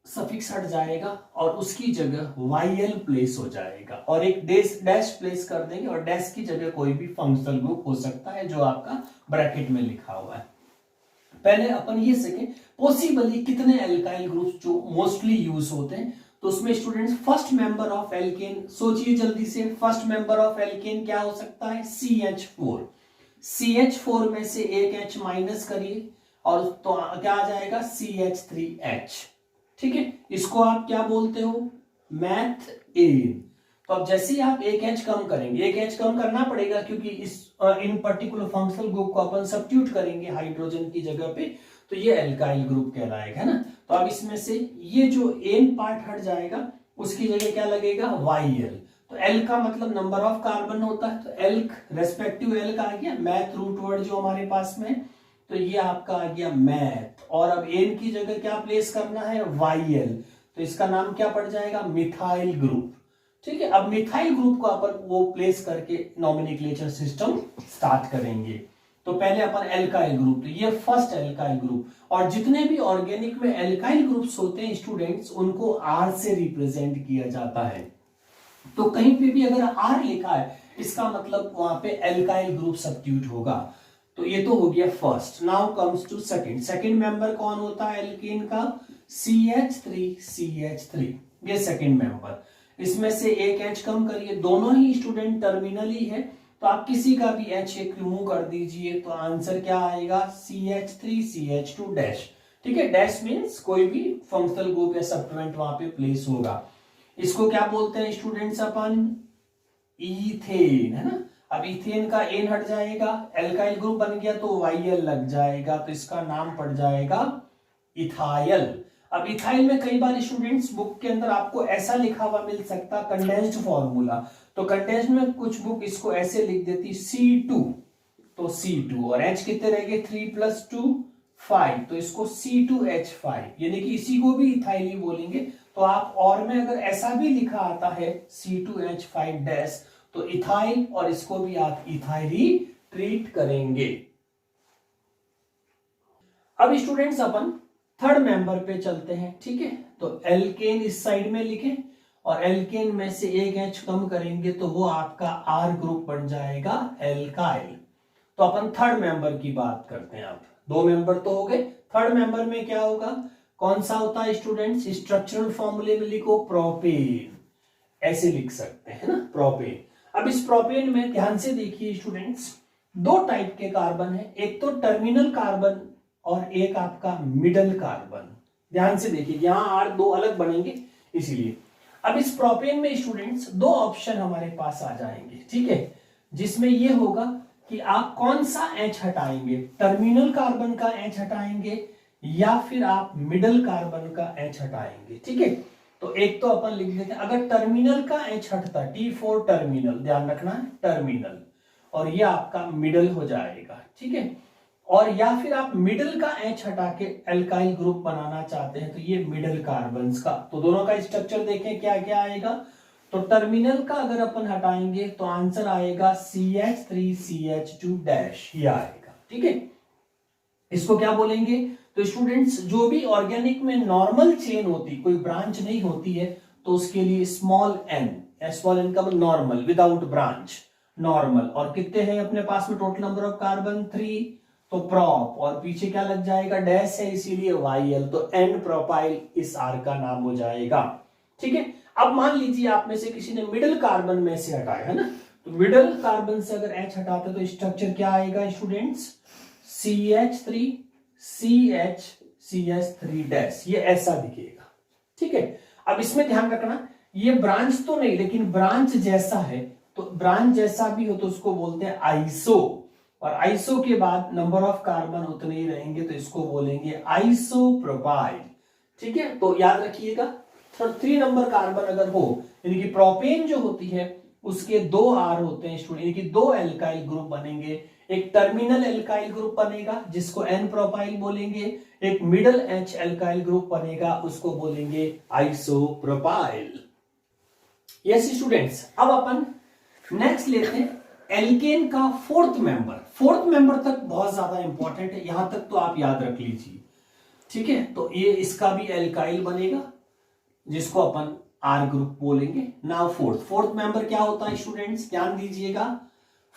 सफिक्स हट जाएगा और उसकी जगह YL प्लेस हो जाएगा, और एक डैश प्लेस कर देंगे, और डैश की जगह कोई भी फंक्शनल ग्रुप हो सकता है जो आपका ब्रैकेट में लिखा हुआ है। पहले अपन ये सीखें पॉसिबली कितने एल्काइल ग्रुप्स जो मोस्टली यूज होते हैं। तो उसमें students first member of alkene सोचिए जल्दी से। फर्स्ट मेंबर ऑफ एल्केन क्या हो सकता है, CH4। CH4 में से एक H माइनस करिए और तो क्या आ जाएगा, CH3H। ठीक है, इसको आप क्या बोलते हो, मैथेन। तो अब जैसे ही आप एक H कम करेंगे, एक H कम करना पड़ेगा क्योंकि इस इन पर्टिकुलर फंक्शनल ग्रुप को अपन सब्स्टिट्यूट करेंगे हाइड्रोजन की जगह पे, तो ये एल्काइल ग्रुप कहलाएगा, है ना। तो अब इसमें से ये जो एन पार्ट हट जाएगा, उसकी जगह क्या लगेगा, YL। तो एल का मतलब नंबर ऑफ कार्बन होता है, तो एल्क रेस्पेक्टिव एल का आ गया मैथ रूट वर्ड जो हमारे पास में, तो ये आपका आ गया मैथ। और अब एन की जगह क्या प्लेस करना है, YL। तो इसका नाम क्या पड़ जाएगा, मिथाइल ग्रुप। ठीक है, अब मिथाइल ग्रुप को अपन वो प्लेस करके नॉमेनक्लेचर सिस्टम स्टार्ट करेंगे। तो पहले अपन एल्काइल ग्रुप, तो ये फर्स्ट एल्काइल ग्रुप। और जितने भी ऑर्गेनिक में एल्काइल ग्रुप्स होते हैं स्टूडेंट्स, उनको R से रिप्रेजेंट किया जाता है। तो कहीं पे भी अगर R लिखा है, इसका मतलब वहां पे एल्काइल ग्रुप सब्स्टिट्यूट होगा। तो ये तो हो गया first. Now comes to second. Second member कौन होता है एल्केन का, CH3CH3, ये सेकंड मेंबर। इसमें से एक H कम करिए, दोनों ही स्टूडेंट टर्मिनल ही है, तो आप किसी का भी H एक रिमूव कर दीजिए, तो आंसर क्या आएगा, CH3CH2 डैश। ठीक है, डैश मींस कोई भी फंक्शनल ग्रुप या सप्लीमेंट वहां पे प्लेस होगा। इसको क्या बोलते हैं स्टूडेंट्स अपन, इथेन, है ना। अब इथेन का एन हट जाएगा, एल्काइल ग्रुप बन गया तो YL लग जाएगा, तो इसका नाम पड़ जाएगा इथाइल। अब इथाइल में कई बार स्टूडेंट्स बुक के अंदर आपको ऐसा लिखा हुआ मिल सकता कंडेंस्ड फॉर्मूला, तो कंडेंस्ड में कुछ बुक इसको ऐसे लिख देती C2, तो C2 और H कितने रह गए 3 + 2 5, तो इसको C2H5 यानी कि इसी को भी इथाइल ही बोलेंगे। तो आप और में अगर ऐसा भी लिखा आता है C2H5 डैश तो इथाइल, और इसको भी आप इथाइल ही ट्रीट करेंगे। अब स्टूडेंट्स अपन थर्ड मेंबर पे चलते हैं, ठीक है। तो एल्केन इस साइड में लिखें और एल्केन में से एक H कम करेंगे तो वो आपका R ग्रुप बन जाएगा एल्काइल। तो अपन थर्ड मेंबर की बात करते हैं। आप 2 मेंबर तो हो गए, थर्ड मेंबर में क्या होगा, कौन सा होता है स्टूडेंट्स, स्ट्रक्चरल फॉर्मूले में लिखो प्रोपेन, ऐसे लिख सकते हैं ना प्रोपेन। अब इस प्रोपेन में ध्यान से देखिए स्टूडेंट्स, 2 टाइप के कार्बन है, एक तो टर्मिनल कार्बन और एक आपका मिडल कार्बन। ध्यान से देखिए यहां R 2 अलग बनेंगे इसीलिए। अब इस प्रोपेन में स्टूडेंट्स 2 ऑप्शन हमारे पास आ जाएंगे, ठीक है, जिसमें यह होगा कि आप कौन सा H हटाएंगे, टर्मिनल कार्बन का H हटाएंगे या फिर आप मिडल कार्बन का H हटाएंगे, ठीक है। तो एक तो अपन लिख देते हैं, अगर टर्मिनल का H हटता T4 टर्मिनल, ध्यान रखना है टर्मिनल, और ये आपका मिडल हो जाएगा, ठीक है। और या फिर आप मिडल का H हटा के एल्काइल ग्रुप बनाना चाहते हैं तो ये मिडल कार्बन्स का, तो दोनों का स्ट्रक्चर देखें क्या क्या आएगा। तो टर्मिनल का अगर अपन हटाएंगे तो आंसर आएगा CH3CH2 डैश, ये आएगा, ठीक है। इसको क्या बोलेंगे, तो स्टूडेंट्स जो भी ऑर्गेनिक में नॉर्मल चेन होती, कोई ब्रांच नहीं होती है, तो उसके लिए स्मॉल n का नॉर्मल विदाउट ब्रांच, नॉर्मल। और कितने हैं अपने पास में टोटल नंबर ऑफ कार्बन 3, तो प्रोप, और पीछे क्या लग जाएगा डैश है इसीलिए YL, तो N प्रोपाइल इस R का नाम हो जाएगा, ठीक है। अब मान लीजिए आप में से किसी ने मिडिल कार्बन में से हटाया है ना, तो मिडिल कार्बन से अगर H हटाते तो स्ट्रक्चर क्या आएगा स्टूडेंट्स, CH3 CH3 डैश, ये ऐसा दिखेगा, ठीक है। अब इसमें ध्यान रखना ये ब्रांच तो नहीं लेकिन ब्रांच जैसा है, तो ब्रांच जैसा भी हो तो उसको बोलते हैं आइसो, और आइसो के बाद नंबर ऑफ कार्बन उतने ही रहेंगे तो इसको बोलेंगे आइसोप्रोपाइल, ठीक है। तो याद रखिएगा 3 नंबर कार्बन अगर हो, यानी कि प्रोपेन जो होती है उसके 2 R होते हैं स्टूडेंट, यानी कि 2 एल्काइल ग्रुप बनेंगे, एक टर्मिनल एल्काइल ग्रुप बनेगा जिसको N प्रोपाइल बोलेंगे, एक मिडल H एल्काइल ग्रुप बनेगा उसको बोलेंगे आइसोप्रोपाइल। यस स्टूडेंट्स, अब अपन नेक्स्ट लेते हैं एल्केन का फोर्थ मेंबर तक बहुत ज्यादा इंपॉर्टेंट है, यहां तक तो आप याद रख लीजिए, ठीक है। तो ये इसका भी एल्काइल बनेगा जिसको अपन R ग्रुप बोलेंगे। नाउ फोर्थ मेंबर क्या होता है स्टूडेंट्स, ध्यान दीजिएगा,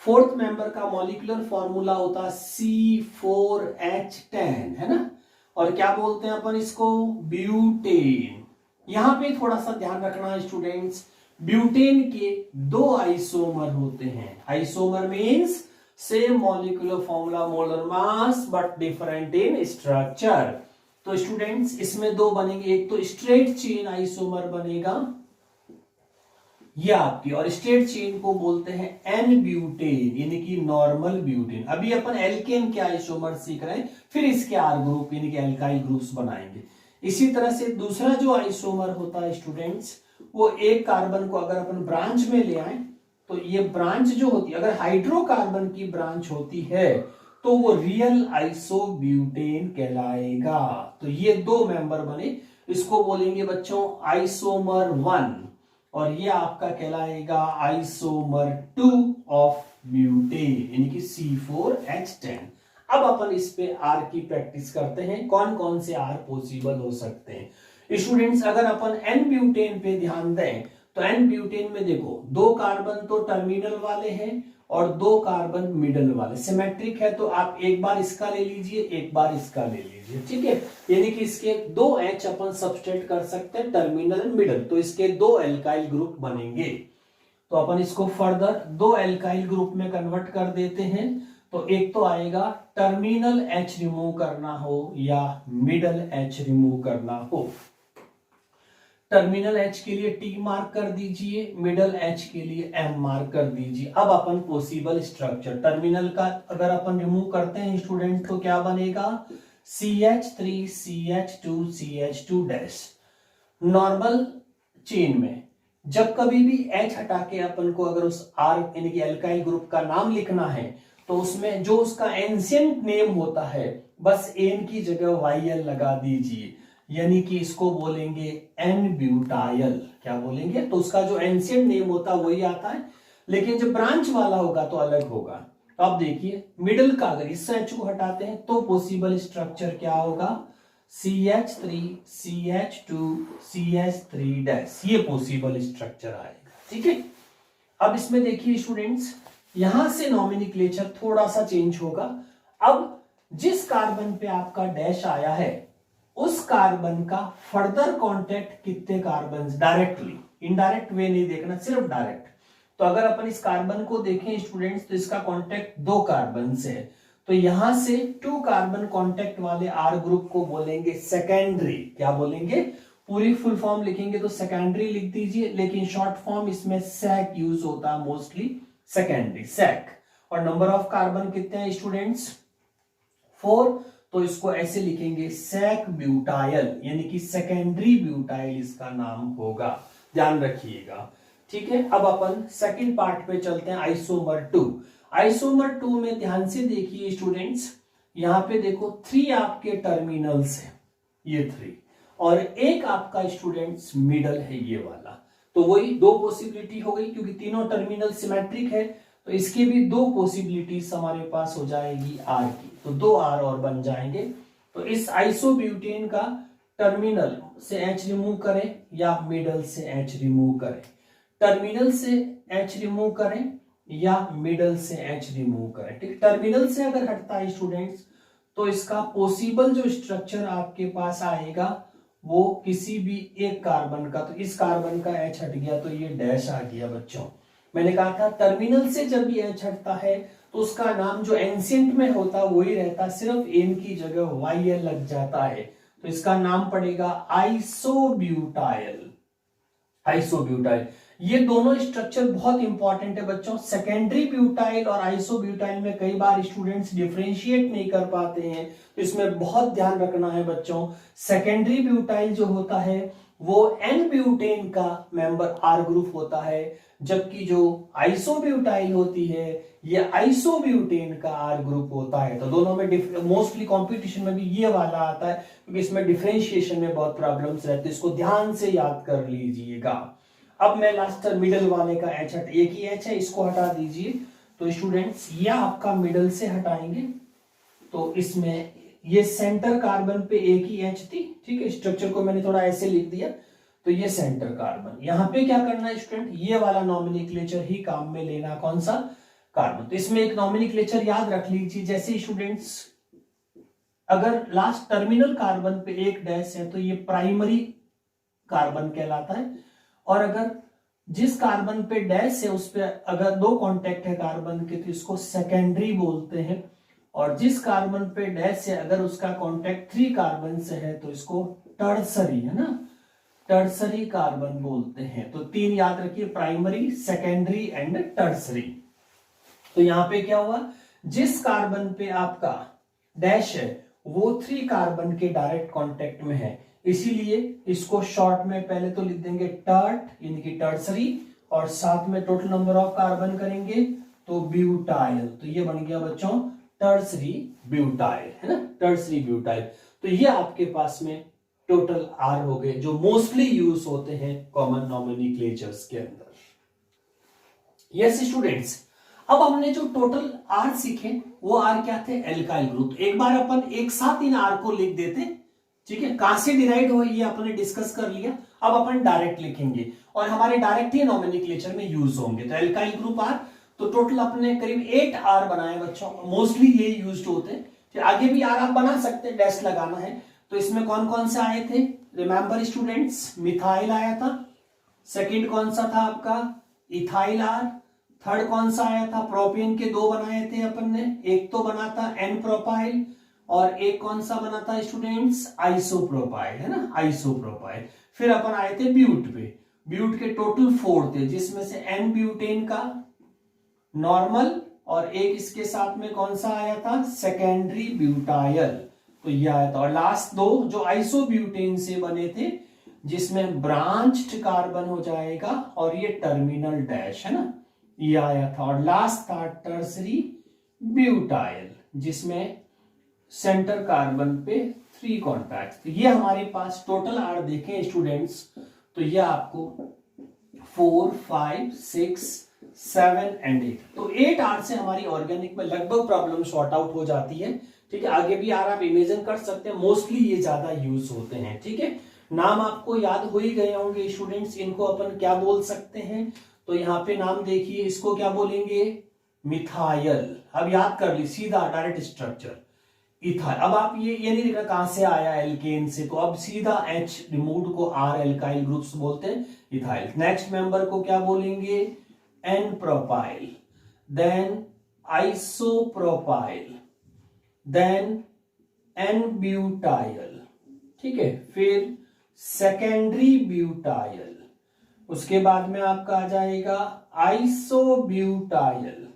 फोर्थ मेंबर का मॉलिक्यूलर फॉर्मूला होता है C4H10, है ना, और क्या बोलते हैं अपन इसको, ब्यूटेन। यहां पे थोड़ा सा ध्यान रखना स्टूडेंट्स, ब्यूटेन के 2 आइसोमर होते हैं, isomer means same molecular formula molar mass but different in structure. तो स्टूडेंट्स इसमें 2 बनेंगे, एक तो स्ट्रेट चेन आइसोमर बनेगा ये आपकी, और स्ट्रेट चेन को बोलते हैं एन ब्यूटेन यानी कि नॉर्मल ब्यूटेन। अभी अपन एल्केन के आइसोमर सीख रहे हैं, फिर इसके R ग्रुप यानी कि एल्काइल ग्रुप्स बनाएंगे। इसी तरह से दूसरा जो आइसोमर होता है स्टूडेंट्स, वो एक कार्बन को अगर अपन ब्रांच में ले आए तो ये ब्रांच जो होती है, अगर हाइड्रोकार्बन की ब्रांच होती है तो वो रियल आइसोब्यूटेन कहलाएगा। तो ये 2 मेंबर बने, इसको बोलेंगे बच्चों आइसोमर 1, और ये आपका कहलाएगा आइसोमर 2 ऑफ ब्यूटेन यानी कि C4H10। अब अपन इस पे R की प्रैक्टिस करते हैं, कौन कौन से R पॉसिबल हो सकते हैं स्टूडेंट्स। अगर अपन N ब्यूटेन पे ध्यान दें तो N ब्यूटेन में देखो 2 कार्बन तो टर्मिनल वाले हैं और 2 कार्बन मिडल वाले, सिमेट्रिक है, तो आप एक बार इसका ले लीजिए एक बार इसका ले लीजिए, ठीक है। यानी कि इसके 2 H अपन सब्सट्रेट कर सकते हैं टर्मिनल एंड मिडल, तो इसके 2 एल्काइल ग्रुप बनेंगे। तो अपन इसको फर्दर 2 एल्काइल ग्रुप में कन्वर्ट कर देते हैं। तो एक तो आएगा टर्मिनल H रिमूव करना हो या मिडल H रिमूव करना हो। टर्मिनल H के लिए T मार्क कर दीजिए, मिडल H के लिए M मार्क कर दीजिए। अब अपन पॉसिबल स्ट्रक्चर टर्मिनल का अगर अपन रिमूव करते हैं स्टूडेंट तो क्या बनेगा, CH3 CH2 CH2 dash. Normal chain में जब कभी भी H हटा के अपन को अगर उस R यानी कि एल्काइल ग्रुप का नाम लिखना है तो उसमें जो उसका एंशिएंट नेम होता है बस एन की जगह YL लगा दीजिए, यानी कि इसको बोलेंगे एन ब्यूटाइल। क्या बोलेंगे? तो उसका जो एंशिएंट नेम होता है वही आता है, लेकिन जब ब्रांच वाला होगा तो अलग होगा। तो अब देखिए मिडिल का अगर इस H को हटाते हैं तो पॉसिबल स्ट्रक्चर क्या होगा? CH3 CH2 CH3 डैश, ये पॉसिबल स्ट्रक्चर आएगा। ठीक है, अब इसमें देखिए स्टूडेंट्स, यहां से नॉमेनक्लेचर थोड़ा सा चेंज होगा। अब जिस कार्बन पे आपका डैश आया है उस कार्बन का फर्दर कांटेक्ट कितने कार्बन, डायरेक्टली, इनडायरेक्ट वे नहीं देखना, सिर्फ डायरेक्ट। तो अगर अपन इस कार्बन को देखें स्टूडेंट्स तो इसका कांटेक्ट 2 कार्बन से है, तो यहां से 2 कार्बन कांटेक्ट वाले आर ग्रुप को बोलेंगे सेकेंडरी। क्या बोलेंगे? पूरी फुल फॉर्म लिखेंगे तो सेकेंडरी लिख दीजिए, लेकिन शॉर्ट फॉर्म इसमें सैक यूज होता है मोस्टली, सेकेंडरी सैक। और नंबर ऑफ कार्बन कितने हैं स्टूडेंट्स? 4, तो इसको ऐसे लिखेंगे सैक ब्यूटाइल, यानी कि सेकेंडरी ब्यूटाइल इसका नाम होगा, ध्यान रखिएगा। ठीक है, अब अपन सेकंड पार्ट पे चलते हैं, आइसोमर 2। आइसोमर 2 में ध्यान से देखिए स्टूडेंट्स, यहां पे देखो 3 आपके टर्मिनल्स है, ये 3, और एक आपका स्टूडेंट्स मिडल है ये वाला। तो वही 2 पॉसिबिलिटी हो गई, क्योंकि तीनों टर्मिनल सिमेट्रिक है तो इसकी भी 2 पॉसिबिलिटीज हमारे पास हो जाएगी आर की, तो 2 आर और बन जाएंगे। तो इस आइसोब्यूटेन का टर्मिनल से H रिमूव करें या मिडल से H रिमूव करें, टर्मिनल से H रिमूव करें या मिडल से H रिमूव करें। ठीक, टर्मिनल से अगर हटता है स्टूडेंट्स तो इसका पॉसिबल जो स्ट्रक्चर आपके पास आएगा वो किसी भी एक कार्बन का, तो इस कार्बन का H हट गया तो ये डैश आ गया बच्चों। मैंने कहा था टर्मिनल से जब भी H हटता है तो उसका नाम जो एंशिएंट में होता वही रहता, सिर्फ एन की जगह YL लग जाता है, तो इसका नाम पड़ेगा आइसोब्यूटाइल। आइसोब्यूटाइल, ये दोनों स्ट्रक्चर बहुत इंपॉर्टेंट है बच्चों। सेकेंडरी ब्यूटाइल और आइसोब्यूटाइल में कई बार स्टूडेंट्स डिफरेंशिएट नहीं कर पाते हैं, तो इसमें बहुत ध्यान रखना है बच्चों। सेकेंडरी ब्यूटाइल जो होता है वो एन ब्यूटेन का मेंबर आर ग्रुप होता है, जबकि जो आइसोब्यूटाइल होती है ये आइसोब्यूटेन का आर ग्रुप होता है। तो दोनों में मोस्टली कंपटीशन में भी ये वाला आता है, क्योंकि इसमें डिफरेंशिएशन में बहुत प्रॉब्लम्स रहते हैं, इसको ध्यान से याद कर लीजिएगा। अब मैं लास्ट मिडल वाले का H हट, एक ही H है, इसको हटा दीजिए। तो स्टूडेंट्स ये आपका मिडल से हटाएंगे तो इसमें ये सेंटर कार्बन पे एक ही H थी, ठीक है, स्ट्रक्चर को मैंने थोड़ा ऐसे लिख दिया, तो ये सेंटर कार्बन। यहां पे क्या करना है स्टूडेंट, ये वाला नॉमेनक्लेचर ही काम में लेना, कौन सा? कार्बन। तो इसमें एक नॉमेनक्लेचर याद रख लीजिए, जैसे स्टूडेंट्स अगर लास्ट टर्मिनल कार्बन पे एक डैश है तो ये प्राइमरी कार्बन कहलाता है, और अगर जिस कार्बन पे डैश है उस पे अगर 2 कांटेक्ट है कार्बन के तो इसको सेकेंडरी बोलते हैं, और जिस कार्बन पे डैश है अगर उसका कांटेक्ट 3 कार्बन से है तो इसको टर्सरी, है ना, टर्सरी कार्बन बोलते हैं। तो 3 याद रखिए, प्राइमरी, सेकेंडरी एंड टर्सरी। तो यहां पे क्या हुआ, जिस कार्बन पे आपका डैश है वो 3 कार्बन के डायरेक्ट कांटेक्ट में है, इसीलिए इसको शॉर्ट में पहले तो लिख देंगे टर्ट, यानी कि टर्सरी, और साथ में टोटल नंबर ऑफ कार्बन करेंगे तो ब्यूटाइल। तो ये बन गया बच्चों टर्सरी ब्यूटाइल, है ना, टर्सरी ब्यूटाइल। तो ये आपके पास में टोटल आर हो गए जो मोस्टली यूज होते हैं कॉमन नॉमेनक्लेचर्स के अंदर। यस स्टूडेंट्स, अब हमने जो टोटल आर सीखे वो आर क्या थे? Alkyl group. एक बार अपन एक साथ इन आर को लिख देते, ठीक है, कहां से डिराइव हो ये अपने डिस्कस कर लिया। अब अपन डायरेक्ट लिखेंगे और हमारे डायरेक्ट ही नॉमेनक्लेचर में यूज होंगे। तो एल्काइल ग्रुप आर, तो टोटल अपने करीब 8 आर बनाए बच्चों, मोस्टली ये यूज होते हैं। आगे भी आर आप बना सकते हैं, डैश लगाना है। तो इसमें कौन कौन से आए थे? रिमेंबर स्टूडेंट्स, मिथाइल आया था, सेकंड कौन सा था आपका? इथाइल आर, थर्ड कौन सा आया था? प्रोपेन के 2 बनाए थे अपन ने, एक तो बना था एन प्रोपाइल और एक कौन सा बना था स्टूडेंट्स? आइसोप्रोपाइल, है ना, आइसोप्रोपाइल। फिर अपन आए थे ब्यूट पे, ब्यूट के टोटल 4 थे, जिसमें से एन ब्यूटेन का नॉर्मल और एक इसके साथ में कौन सा आया था? Secondary butyl. तो ये आया था। और लास्ट दो जो आइसोब्यूटेन से बने थे, जिसमें ब्रांच्ड कार्बन हो जाएगा और ये टर्मिनल डैश है ना, ये आया था। और लास्ट था टर्सरी ब्यूटाइल, जिसमें सेंटर कार्बन पे 3 कॉन्टैक्ट। तो ये हमारे पास टोटल आर देखें स्टूडेंट्स, तो ये आपको 4, 5, 6, 7 एंड 8। तो 8 आर से हमारी ऑर्गेनिक में लगभग प्रॉब्लम सॉर्ट आउट हो जाती है। ठीक है, आगे भी आर आप इमेजिन कर सकते हैं, मोस्टली ये ज्यादा यूज होते हैं। ठीक है, नाम आपको याद हो ही गए होंगे स्टूडेंट्स, इनको अपन क्या बोल सकते हैं। तो यहाँ पे नाम देखिए, इसको क्या बोलेंगे, मिथाइल। अब याद कर ली, सीधा डायरेक्ट स्ट्रक्चर इथाइल। अब आप ये नहीं लिखना कहां से आया, एल्केन से, तो अब सीधा H रिमूव्ड को R एल्काइल ग्रुप्स बोलते हैं, इथाइल। नेक्स्ट मेंबर को क्या बोलेंगे, n propyl, then isopropyl, then n butyl. ठीक है, फिर सेकेंडरी ब्यूटाइल, उसके बाद में आपका आ जाएगा आइसोब्यूटाइल,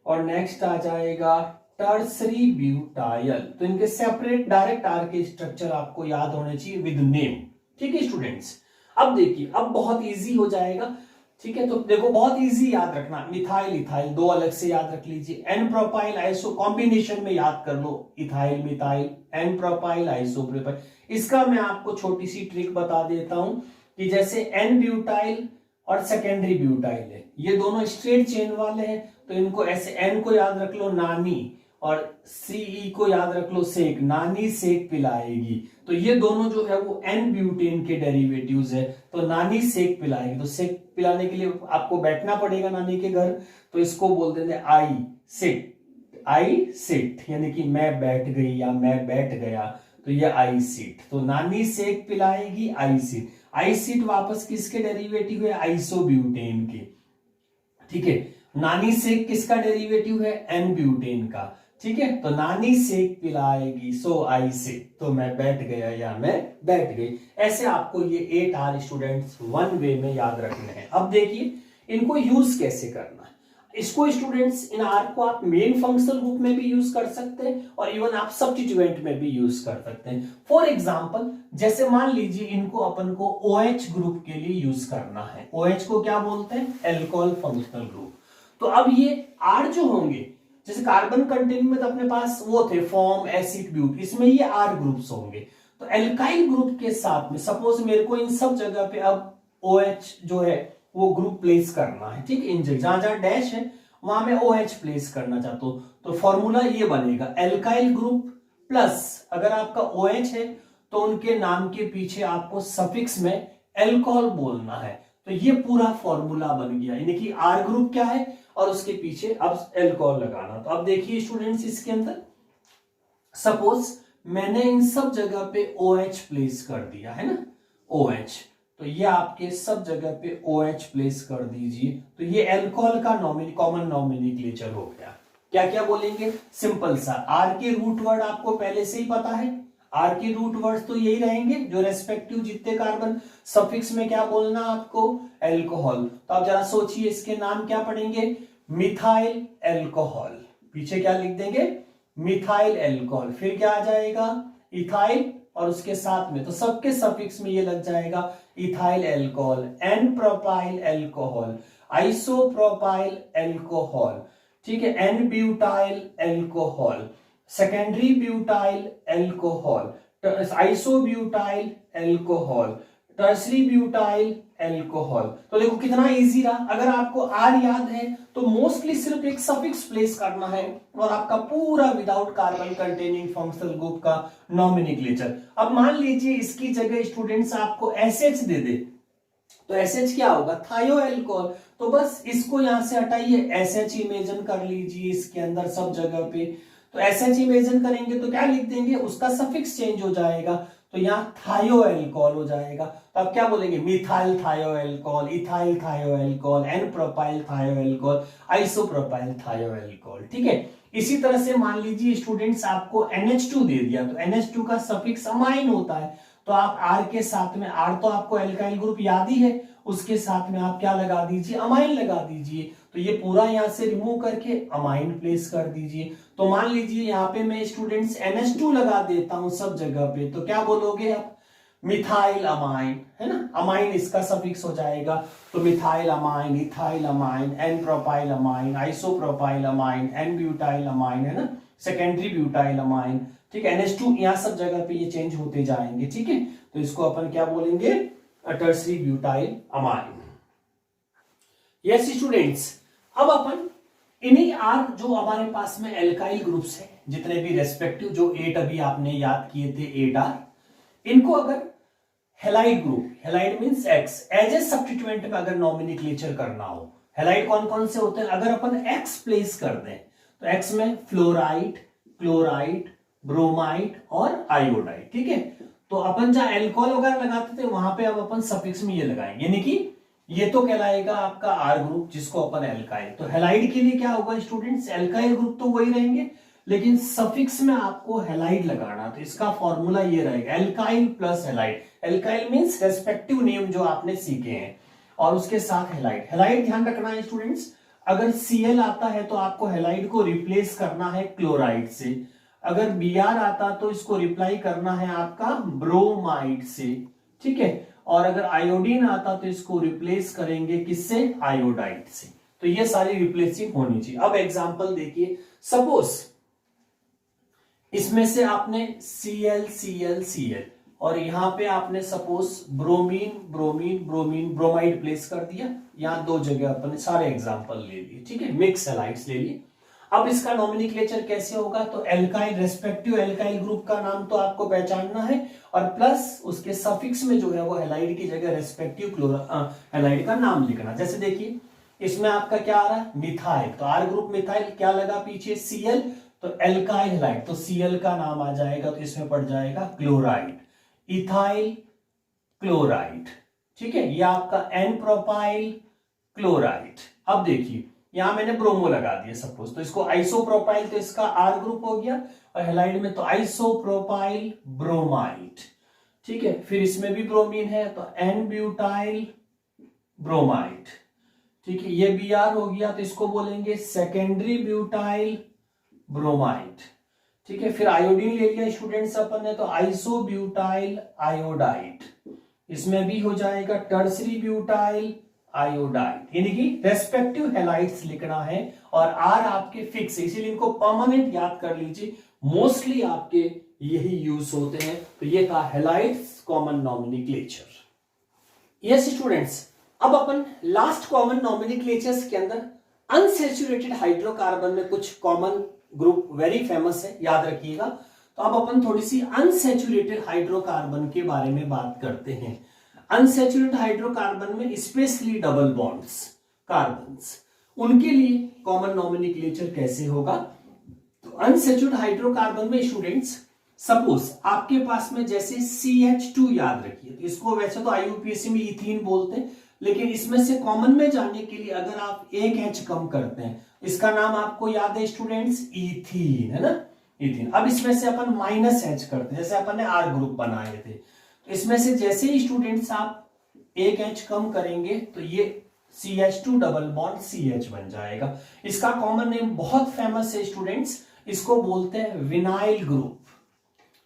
और नेक्स्ट आ जाएगा टर्सरी ब्यूटाइल। तो इनके सेपरेट डायरेक्ट आर के स्ट्रक्चर आपको याद होने चाहिए विद नेम। ठीक है स्टूडेंट्स, अब देखिए, अब बहुत इजी हो जाएगा। ठीक है, तो देखो बहुत इजी याद रखना, मिथाइल इथाइल दो अलग से याद रख लीजिए, एन प्रोपाइल आइसो कॉम्बिनेशन में याद कर लो, ethyl methyl, n propyl isopropyl. इसका मैं आपको छोटी सी ट्रिक बता देता हूं कि जैसे एन ब्यूटाइल और सेकेंडरी ब्यूटाइल है, ये दोनों स्ट्रेट चेन वाले हैं, तो इनको ऐसे, एन को याद रख लो नानी, और सीई को याद रख लो सेक, नानी सेक पिलाएगी। तो ये दोनों जो है वो एन ब्यूटेन के डेरिवेटिव्स है, तो नानी सेक पिलाएगी। तो सेक पिलाने के लिए आपको बैठना पड़ेगा नानी के घर, तो इसको बोल देते हैं आई सिट, आई सिट, यानी कि मैं बैठ गई या मैं बैठ गया, तो ये आई सीट। तो नानी सेक पिलाएगी, आई सीट। आई सीट वापस किसके डेरिवेटिव है, आइसोब्यूटेन के। ठीक है, नानी सेक किसका डेरिवेटिव है, एन ब्यूटेन का। ठीक है, तो नानी सेक पिलाएगी, सो आई सेक, तो मैं बैठ गया या मैं बैठ गई। ऐसे आपको ये 8 आर स्टूडेंट्स वन वे में याद रखने हैं। अब देखिए इनको यूज कैसे करना है। इसको स्टूडेंट्स, इन आर को आप मेन फंक्शनल ग्रुप में भी यूज कर सकते हैं, और इवन आप सब्स्टिट्यूएंट में भी यूज कर सकते हैं। फॉर एग्जांपल, जैसे मान लीजिए इनको अपन को OH ग्रुप के लिए यूज करना है। OH को क्या बोलते हैं, एल्कोहल फंक्शनल ग्रुप। तो अब ये आर जो होंगे, जैसे कार्बन कंटेनिंग में तो अपने पास वो थे फॉर्म एसिड ब्यूट, इसमें ये आर ग्रुप्स होंगे। तो एल्काइल ग्रुप के साथ में सपोज मेरे को इन सब जगह पे अब OH जो है वो ग्रुप प्लेस करना है। ठीक, इन जहां जहां डैश है वहां मैं OH प्लेस करना चाहता हूं, तो फॉर्मूला ये बनेगा, एल्काइल ग्रुप प्लस, अगर आपका OH है तो उनके नाम के पीछे आपको सफिक्स में एल्कोहल बोलना है। तो ये पूरा फॉर्मूला बन गया, यानी कि आर ग्रुप क्या है और उसके पीछे अब एल्कोहल लगाना। तो अब देखिए स्टूडेंट्स, इसके अंदर सपोज मैंने इन सब जगह पे OH प्लेस कर दिया है ना, OH, तो ये आपके सब जगह पे OH प्लेस कर दीजिए। तो ये एल्कोहल का कॉमन नॉमिनक्लेचर हो गया। क्या क्या बोलेंगे, सिंपल सा, आर के रूट वर्ड आपको पहले से ही पता है, आर के रूट वर्ड्स तो यही रहेंगे जो रेस्पेक्टिव जितने कार्बन, सफिक्स में क्या बोलना आपको, एल्कोहल। तो आप जरा सोचिए, इसके नाम क्या पढ़ेंगे, मिथाइल एल्कोहल, पीछे क्या लिख देंगे, मिथाइल एल्कोहल। फिर क्या आ जाएगा, इथाइल, और उसके साथ में तो सबके सफिक्स में ये लग जाएगा ethyl alcohol, n propyl alcohol, isopropyl alcohol. ठीक है, n butyl alcohol, secondary butyl alcohol, isobutyl alcohol, tertiary butyl alcohol. तो देखो कितना इजी रहा। अगर आपको आर याद है तो मोस्टली सिर्फ एक सफिक्स प्लेस करना है और आपका पूरा without carbon containing functional group का नॉमिनक्लेचर। अब मान लीजिए इसकी जगह स्टूडेंट्स आपको एसएच दे दे, तो एसएच क्या होगा, थायो एल्कोहल। तो बस इसको यहां से हटाइए, एसएच इमेजिन कर लीजिए इसके अंदर सब जगह पे। तो एसएच इमेजिन करेंगे तो क्या लिख देंगे, उसका सफिक्स चेंज हो जाएगा, तो यहां थायो एल्कोहल हो जाएगा। तो आप क्या बोलेंगे, मिथाइल थायो एल्कोहल, इथाइल थायो एल्कोहल, एन प्रोपाइल थायो एल्कोहल, आइसोप्रोपाइल थायो एल्कोहल। ठीक है, इसी तरह से मान लीजिए स्टूडेंट्स आपको NH2 दे दिया, तो NH2 का सफिक्स अमाइन होता है, तो आप आर के साथ में, आर तो आपको एल्काइल ग्रुप याद ही है, उसके साथ में आप क्या लगा दीजिए, अमाइन लगा दीजिए। तो ये पूरा यहां से रिमूव करके अमाइन प्लेस कर दीजिए। तो मान लीजिए यहाँ पे मैं स्टूडेंट्स NH2 लगा देता हूं सब जगह पे, तो क्या बोलोगे आप? मिथाइल अमाइन, है ना, अमाइन इसका सफिक्स हो जाएगा। तो methyl amine, ethyl amine, n propyl amine, isopropyl amine, n butyl amine, है ना, सेकेंडरी ब्यूटाइल अमाइन, ठीक है। NH2 यहाँ सब जगह पे ये चेंज होते जाएंगे, ठीक है। तो इसको अपन क्या बोलेंगे? Tertiary butyl amine. Yes students, अब अपन इन्हीं आर जो हमारे पास में एल्काइल ग्रुप्स है जितने भी रेस्पेक्टिव, जो 8 अभी आपने याद किए थे 8 आर, इनको अगर halide group, halide means X, as a substituent में अगर नॉमिनिक्लेचर करना हो, हेलाइड कौन कौन से होते हैं? अगर अपन एक्स प्लेस कर दें तो एक्स में फ्लोराइड, क्लोराइड, ब्रोमाइड और आयोडाइड, ठीक है। तो अपन जहां एल्कोहल वगैरह लगाते थे वहां पे अब अपन सफिक्स में ये लगाएंगे, यानी कि ये तो कहलाएगा आपका आर ग्रुप जिसको अपन एल्काइल। तो हेलाइड के लिए क्या होगा स्टूडेंट्स? एल्काइल ग्रुप तो वही रहेंगे, लेकिन सफिक्स में आपको हेलाइड लगाना। तो इसका फॉर्मूला ये रहेगा, alkyl plus halide. Alkyl means respective name जो आपने सीखे हैं, और उसके साथ हेलाइड। हेलाइड ध्यान रखना है स्टूडेंट्स, अगर Cl आता है तो आपको हेलाइड को रिप्लेस करना है क्लोराइड से, अगर Br आता तो इसको रिप्लाई करना है आपका ब्रोमाइड से, ठीक है। और अगर आयोडीन आता तो इसको रिप्लेस करेंगे किससे? आयोडाइड से। तो ये सारी रिप्लेसिंग होनी चाहिए। अब एग्जांपल देखिए, सपोज इसमें से आपने Cl और यहां पे आपने सपोज ब्रोमीन ब्रोमाइड प्लेस कर दिया। यहां 2 जगह अपन सारे एग्जांपल ले लिए, ठीक है, मिक्स हैलाइड्स ले लिए। अब इसका नॉमिनिक्लेचर कैसे होगा? तो एल्काइल, रेस्पेक्टिव एल्काइल ग्रुप का नाम तो आपको पहचानना है, और प्लस उसके सफिक्स में जो है वो हेलाइड की जगह रेस्पेक्टिव हेलाइड का नाम लिखना। जैसे देखिए इसमें आपका क्या आ रहा है? मिथाइल, तो आर ग्रुप मिथाइल, क्या लगा पीछे? Cl, तो एल्काइल हेलाइड, तो Cl का नाम आ जाएगा, तो इसमें पड़ जाएगा क्लोराइड, इथाइल क्लोराइड, ठीक है। ये आपका एन प्रोपाइल क्लोराइड। अब देखिए यहां मैंने ब्रोमो लगा दिया सपोज, तो इसको आइसोप्रोपाइल, तो इसका आर ग्रुप हो गया, और हेलाइड में तो आइसोप्रोपाइल ब्रोमाइड, ठीक है। फिर इसमें भी ब्रोमीन है तो एन ब्यूटाइल ब्रोमाइड, ठीक है। ये Br हो गया तो इसको बोलेंगे सेकेंडरी ब्यूटाइल ब्रोमाइड, ठीक है। फिर आयोडीन ले लिया स्टूडेंट्स अपन ने, तो आइसो ब्यूटाइल आयोडाइड, इसमें भी हो जाएगा टर्सरी ब्यूटाइल आयोडाइड, यानी कि रेस्पेक्टिव हैलाइड्स लिखना है, और आर आपके फिक्स है, इसीलिए इनको परमानेंट याद कर लीजिए, मोस्टली आपके यही यूज होते हैं। तो ये था halides common nomenclature. Yes students, अब अपन लास्ट कॉमन नॉमिनिक्लेचर्स के अंदर अनसैचुरेटेड हाइड्रोकार्बन में कुछ कॉमन ग्रुप वेरी फेमस है, याद रखिएगा। तो अब अपन थोड़ी सी अनसैचुरेटेड हाइड्रोकार्बन के बारे में बात करते हैं। अनसैचुरेटेड हाइड्रोकार्बन में स्पेशली डबल बॉन्ड्स कार्बन्स, उनके लिए कॉमन नॉमिनिक्लेचर कैसे होगा? तो अनसैचुरेटेड हाइड्रोकार्बन में स्टूडेंट्स सपोज आपके पास में जैसे CH2 याद रखिए, तो इसको वैसे तो IUPAC में इथीन बोलते हैं, लेकिन इसमें से कॉमन में जाने के लिए अगर आप एक H कम करते हैं, इसका नाम आपको याद है स्टूडेंट्स? इथीन, है ना, इथीन। अब इसमें से अपन -H करते हैं, जैसे अपन ने R ग्रुप बनाए थे, तो इसमें से जैसे ही स्टूडेंट्स आप एक H कम करेंगे तो ये CH2 डबल बॉन्ड CH बन जाएगा। इसका कॉमन नेम बहुत फेमस है स्टूडेंट्स, इसको बोलते हैं विनाइल ग्रुप,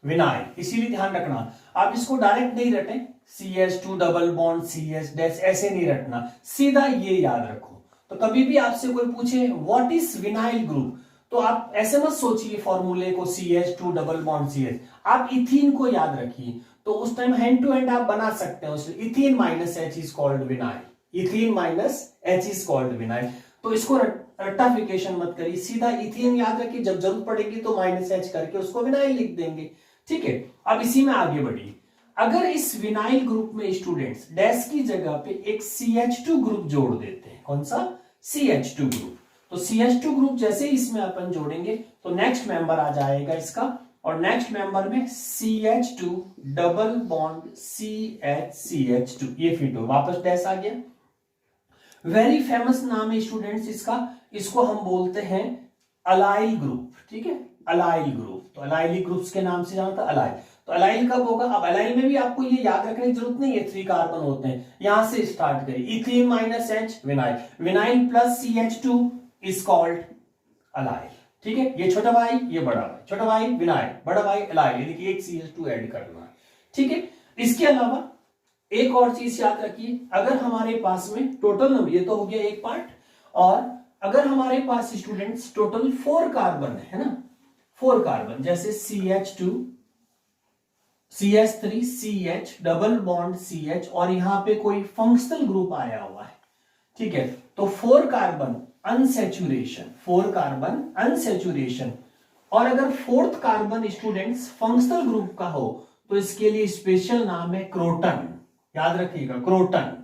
विनाइल। इसीलिए ध्यान रखना, आप इसको डायरेक्ट नहीं रटें CH2 double bond CH dash, ऐसे नहीं रटना, सीधा ये याद रखो। तो कभी भी आपसे कोई पूछे व्हाट इज विनाइल ग्रुप, तो आप ऐसे मत सोचिए फॉर्मूले को CH2 डबल बॉन्ड CH, आप इथीन को याद रखिए। तो उस टाइम हैंड टू हैंड आप बना सकते हैं, ethene minus H is called vinyl, ethene minus H is called vinyl. तो इसको रट्टाफिकेशन मत करिए, सीधा इथीन याद रखिए, जब जरूरत पड़ेगी तो -H करके उसको विनाइल लिख देंगे, ठीक है। अब इसी में आगे बढ़िए, अगर इस विनाइल ग्रुप में स्टूडेंट्स डैश की जगह पे एक CH2 ग्रुप जोड़ देते हैं, कौन सा? CH2 group. तो CH2 ग्रुप जैसे इसमें अपन जोड़ेंगे तो नेक्स्ट मेंबर आ जाएगा इसका, और नेक्स्ट मेंबर में CH2 डबल बॉन्ड CH2, ये फिट हो, वापस डैश आ गया। वेरी फेमस नाम है स्टूडेंट्स इसका, इसको हम बोलते हैं अलाइल ग्रुप, ठीक है, अलाइल ग्रुप। तो अलाइली ग्रुप्स के नाम से जाना था अलाइल। तो एलाइल कब होगा? अब एलाइल में भी आपको ये याद रखने की जरूरत नहीं है, 3 कार्बन होते हैं, यहां से स्टार्ट करिए। Ethene minus H vinyl, vinyl plus CH2 is called allyl. ठीक है, ये छोटा भाई ये बड़ा भाई, छोटा भाई विनाइल, बड़ा भाई एलाइल, यानी कि एक CH2 ऐड करना है। ठीक है, इसके अलावा एक और चीज याद रखिए, अगर हमारे पास में टोटल नंबर, ये तो हो गया एक पार्ट, और अगर हमारे पास स्टूडेंट्स टोटल 4 कार्बन है ना, 4 कार्बन, जैसे CH2 CH3 CH double bond CH और यहां पे कोई फंक्शनल ग्रुप आया हुआ है, ठीक है, तो 4 कार्बन अनसैचुरेशन, 4 कार्बन अनसैचुरेशन, और अगर 4th carbon students functional group का हो तो इसके लिए स्पेशल नाम है क्रोटन, याद रखिएगा क्रोटन।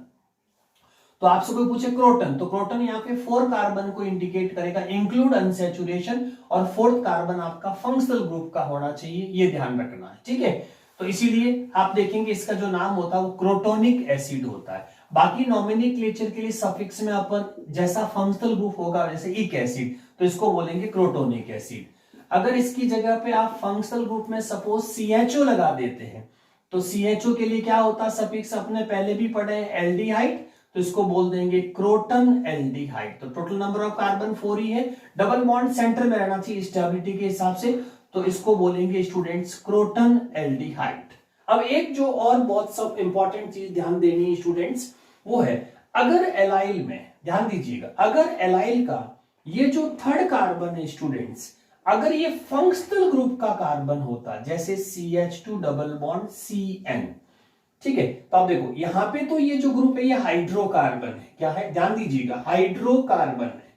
तो आपसे कोई पूछे क्रोटन, तो क्रोटन यहाँ पे 4 कार्बन को इंडिकेट करेगा, इंक्लूड अनसैचुरेशन, और 4th कार्बन आपका फंक्शनल ग्रुप का होना चाहिए, ये ध्यान रखना है। ठीक है, तो इसीलिए आप देखेंगे इसका जो नाम होता है वो क्रोटोनिक एसिड होता है। बाकी नॉमिनक्लेचर के लिए सफिक्स में अपन जैसा फंक्शनल ग्रुप होगा, जैसे इक एसिड, तो इसको बोलेंगे क्रोटोनिक एसिड। अगर इसकी जगह पे आप फंक्शनल ग्रुप में सपोज CHO लगा देते हैं, तो CHO के लिए क्या होता है सफिक्स, अपने पहले भी पढ़े हैं, एल्डिहाइड, तो इसको बोल देंगे क्रोटन एल्डिहाइड। तो टोटल नंबर ऑफ कार्बन 4 ही है, डबल बॉन्ड सेंटर में रहना चाहिए स्टेबिलिटी के हिसाब से, तो इसको बोलेंगे स्टूडेंट्स क्रोटन एल्डिहाइड। अब एक जो और बहुत सब इंपॉर्टेंट चीज ध्यान देनी है स्टूडेंट्स, वो है अगर एलाइल में, ध्यान दीजिएगा, अगर एलाइल का ये जो 3rd कार्बन है स्टूडेंट्स, अगर ये फंक्शनल ग्रुप का कार्बन होता, जैसे CH2 डबल बॉन्ड CN, ठीक है, तो आप देखो यहां पे तो ये जो ग्रुप है ये हाइड्रोकार्बन है, क्या है ध्यान दीजिएगा, हाइड्रोकार्बन है,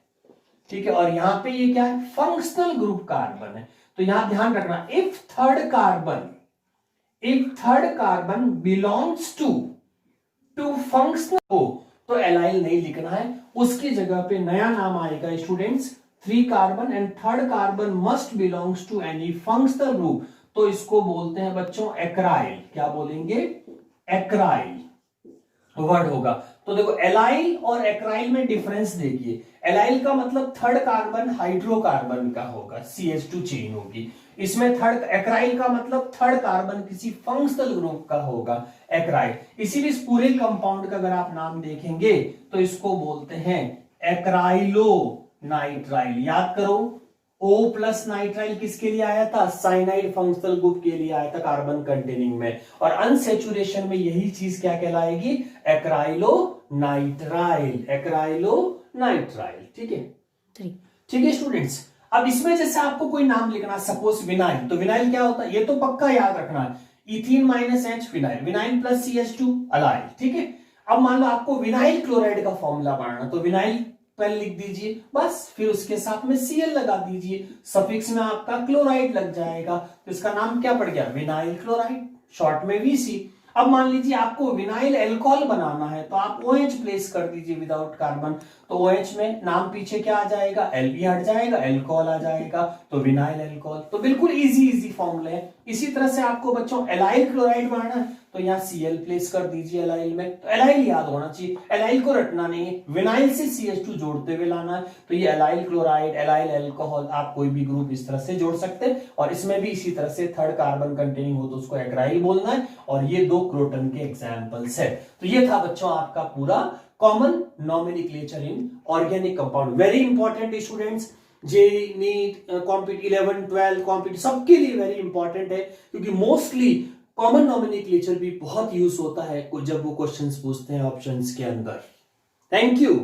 ठीक है, और यहां पे ये क्या है, फंक्शनल ग्रुप कार्बन है। तो यहां ध्यान रखना, if third carbon belongs to functional हो तो एलाइल नहीं लिखना है, उसकी जगह पे नया नाम आएगा students 3 carbon and 3rd carbon must belongs to any functional group, तो इसको बोलते हैं बच्चों एक्राइल। क्या बोलेंगे? एक्राइल वर्ड होगा। तो देखो एलाइल और एक्राइल में डिफरेंस देखिए, एलाइल का मतलब 3rd कार्बन हाइड्रोकार्बन का होगा, CH2 चेन होगी, इसमें एक्राइल का मतलब 3rd कार्बन किसी फंक्शनल ग्रुप का होगा, एक्राइल। इसीलिए इस पूरे कंपाउंड का अगर आप नाम देखेंगे तो इसको बोलते हैं एक्राइलो नाइट्राइल। याद करो, O प्लस नाइट्राइल किसके लिए आया था? साइनाइड फंक्शनल ग्रुप के लिए आया था कार्बन कंटेनिंग में, और अनसैचुरेशन में यही चीज क्या कहलाएगी? Acrylo nitrile, acrylo nitrile. ठीक है, ठीक है स्टूडेंट्स। अब इसमें जैसे आपको कोई नाम लिखना, सपोज विनाइल, तो विनाइल क्या होता है ये तो पक्का याद रखना है, ethene minus H vinyl, vinyl plus CH2 allyl. ठीक है, अब मान लो आपको विनाइल क्लोराइड का फॉर्मूला बनाना, तो विनाइल पहले लिख दीजिए बस, फिर उसके साथ में Cl लगा दीजिए, सफिक्स में आपका क्लोराइड लग जाएगा, तो इसका नाम क्या पड़ गया? विनाइल क्लोराइड, शॉर्ट में VC। अब मान लीजिए आपको विनाइल एल्कोहल बनाना है, तो आप OH प्लेस कर दीजिए विदाउट कार्बन, तो OH में नाम पीछे क्या आ जाएगा? Lb हट जाएगा, एल्कोहल आ जाएगा, तो विनाइल एल्कोहल। तो बिल्कुल इजी फॉर्मूले है। इसी तरह से आपको बच्चों एलाइल क्लोराइड बनाना है, तो यहाँ Cl प्लेस कर दीजिए एलाइल में, तो एलाइल याद होना चाहिए, एलाइल को रटना नहीं है, विनाइल से CH2 जोड़ते हुए लाना है, तो ये एलाइल क्लोराइड, एलाइल एल्कोहल, आप कोई भी ग्रुप इस तरह से जोड़ सकते हैं, और इसमें भी इसी तरह से 3rd कार्बन कंटेनिंग हो तो उसको एक्राइल बोलना है, और ये 2 क्रोटन के एग्जाम्पल्स है। तो ये था बच्चों आपका पूरा common nomenclature in organic compound. Very important students, JEE NEET compete 11 12 compete सबके लिए वेरी इंपॉर्टेंट है, क्योंकि मोस्टली कॉमन नॉमेनक्लेचर भी बहुत यूज होता है जब वो क्वेश्चंस पूछते हैं ऑप्शंस के अंदर। Thank you.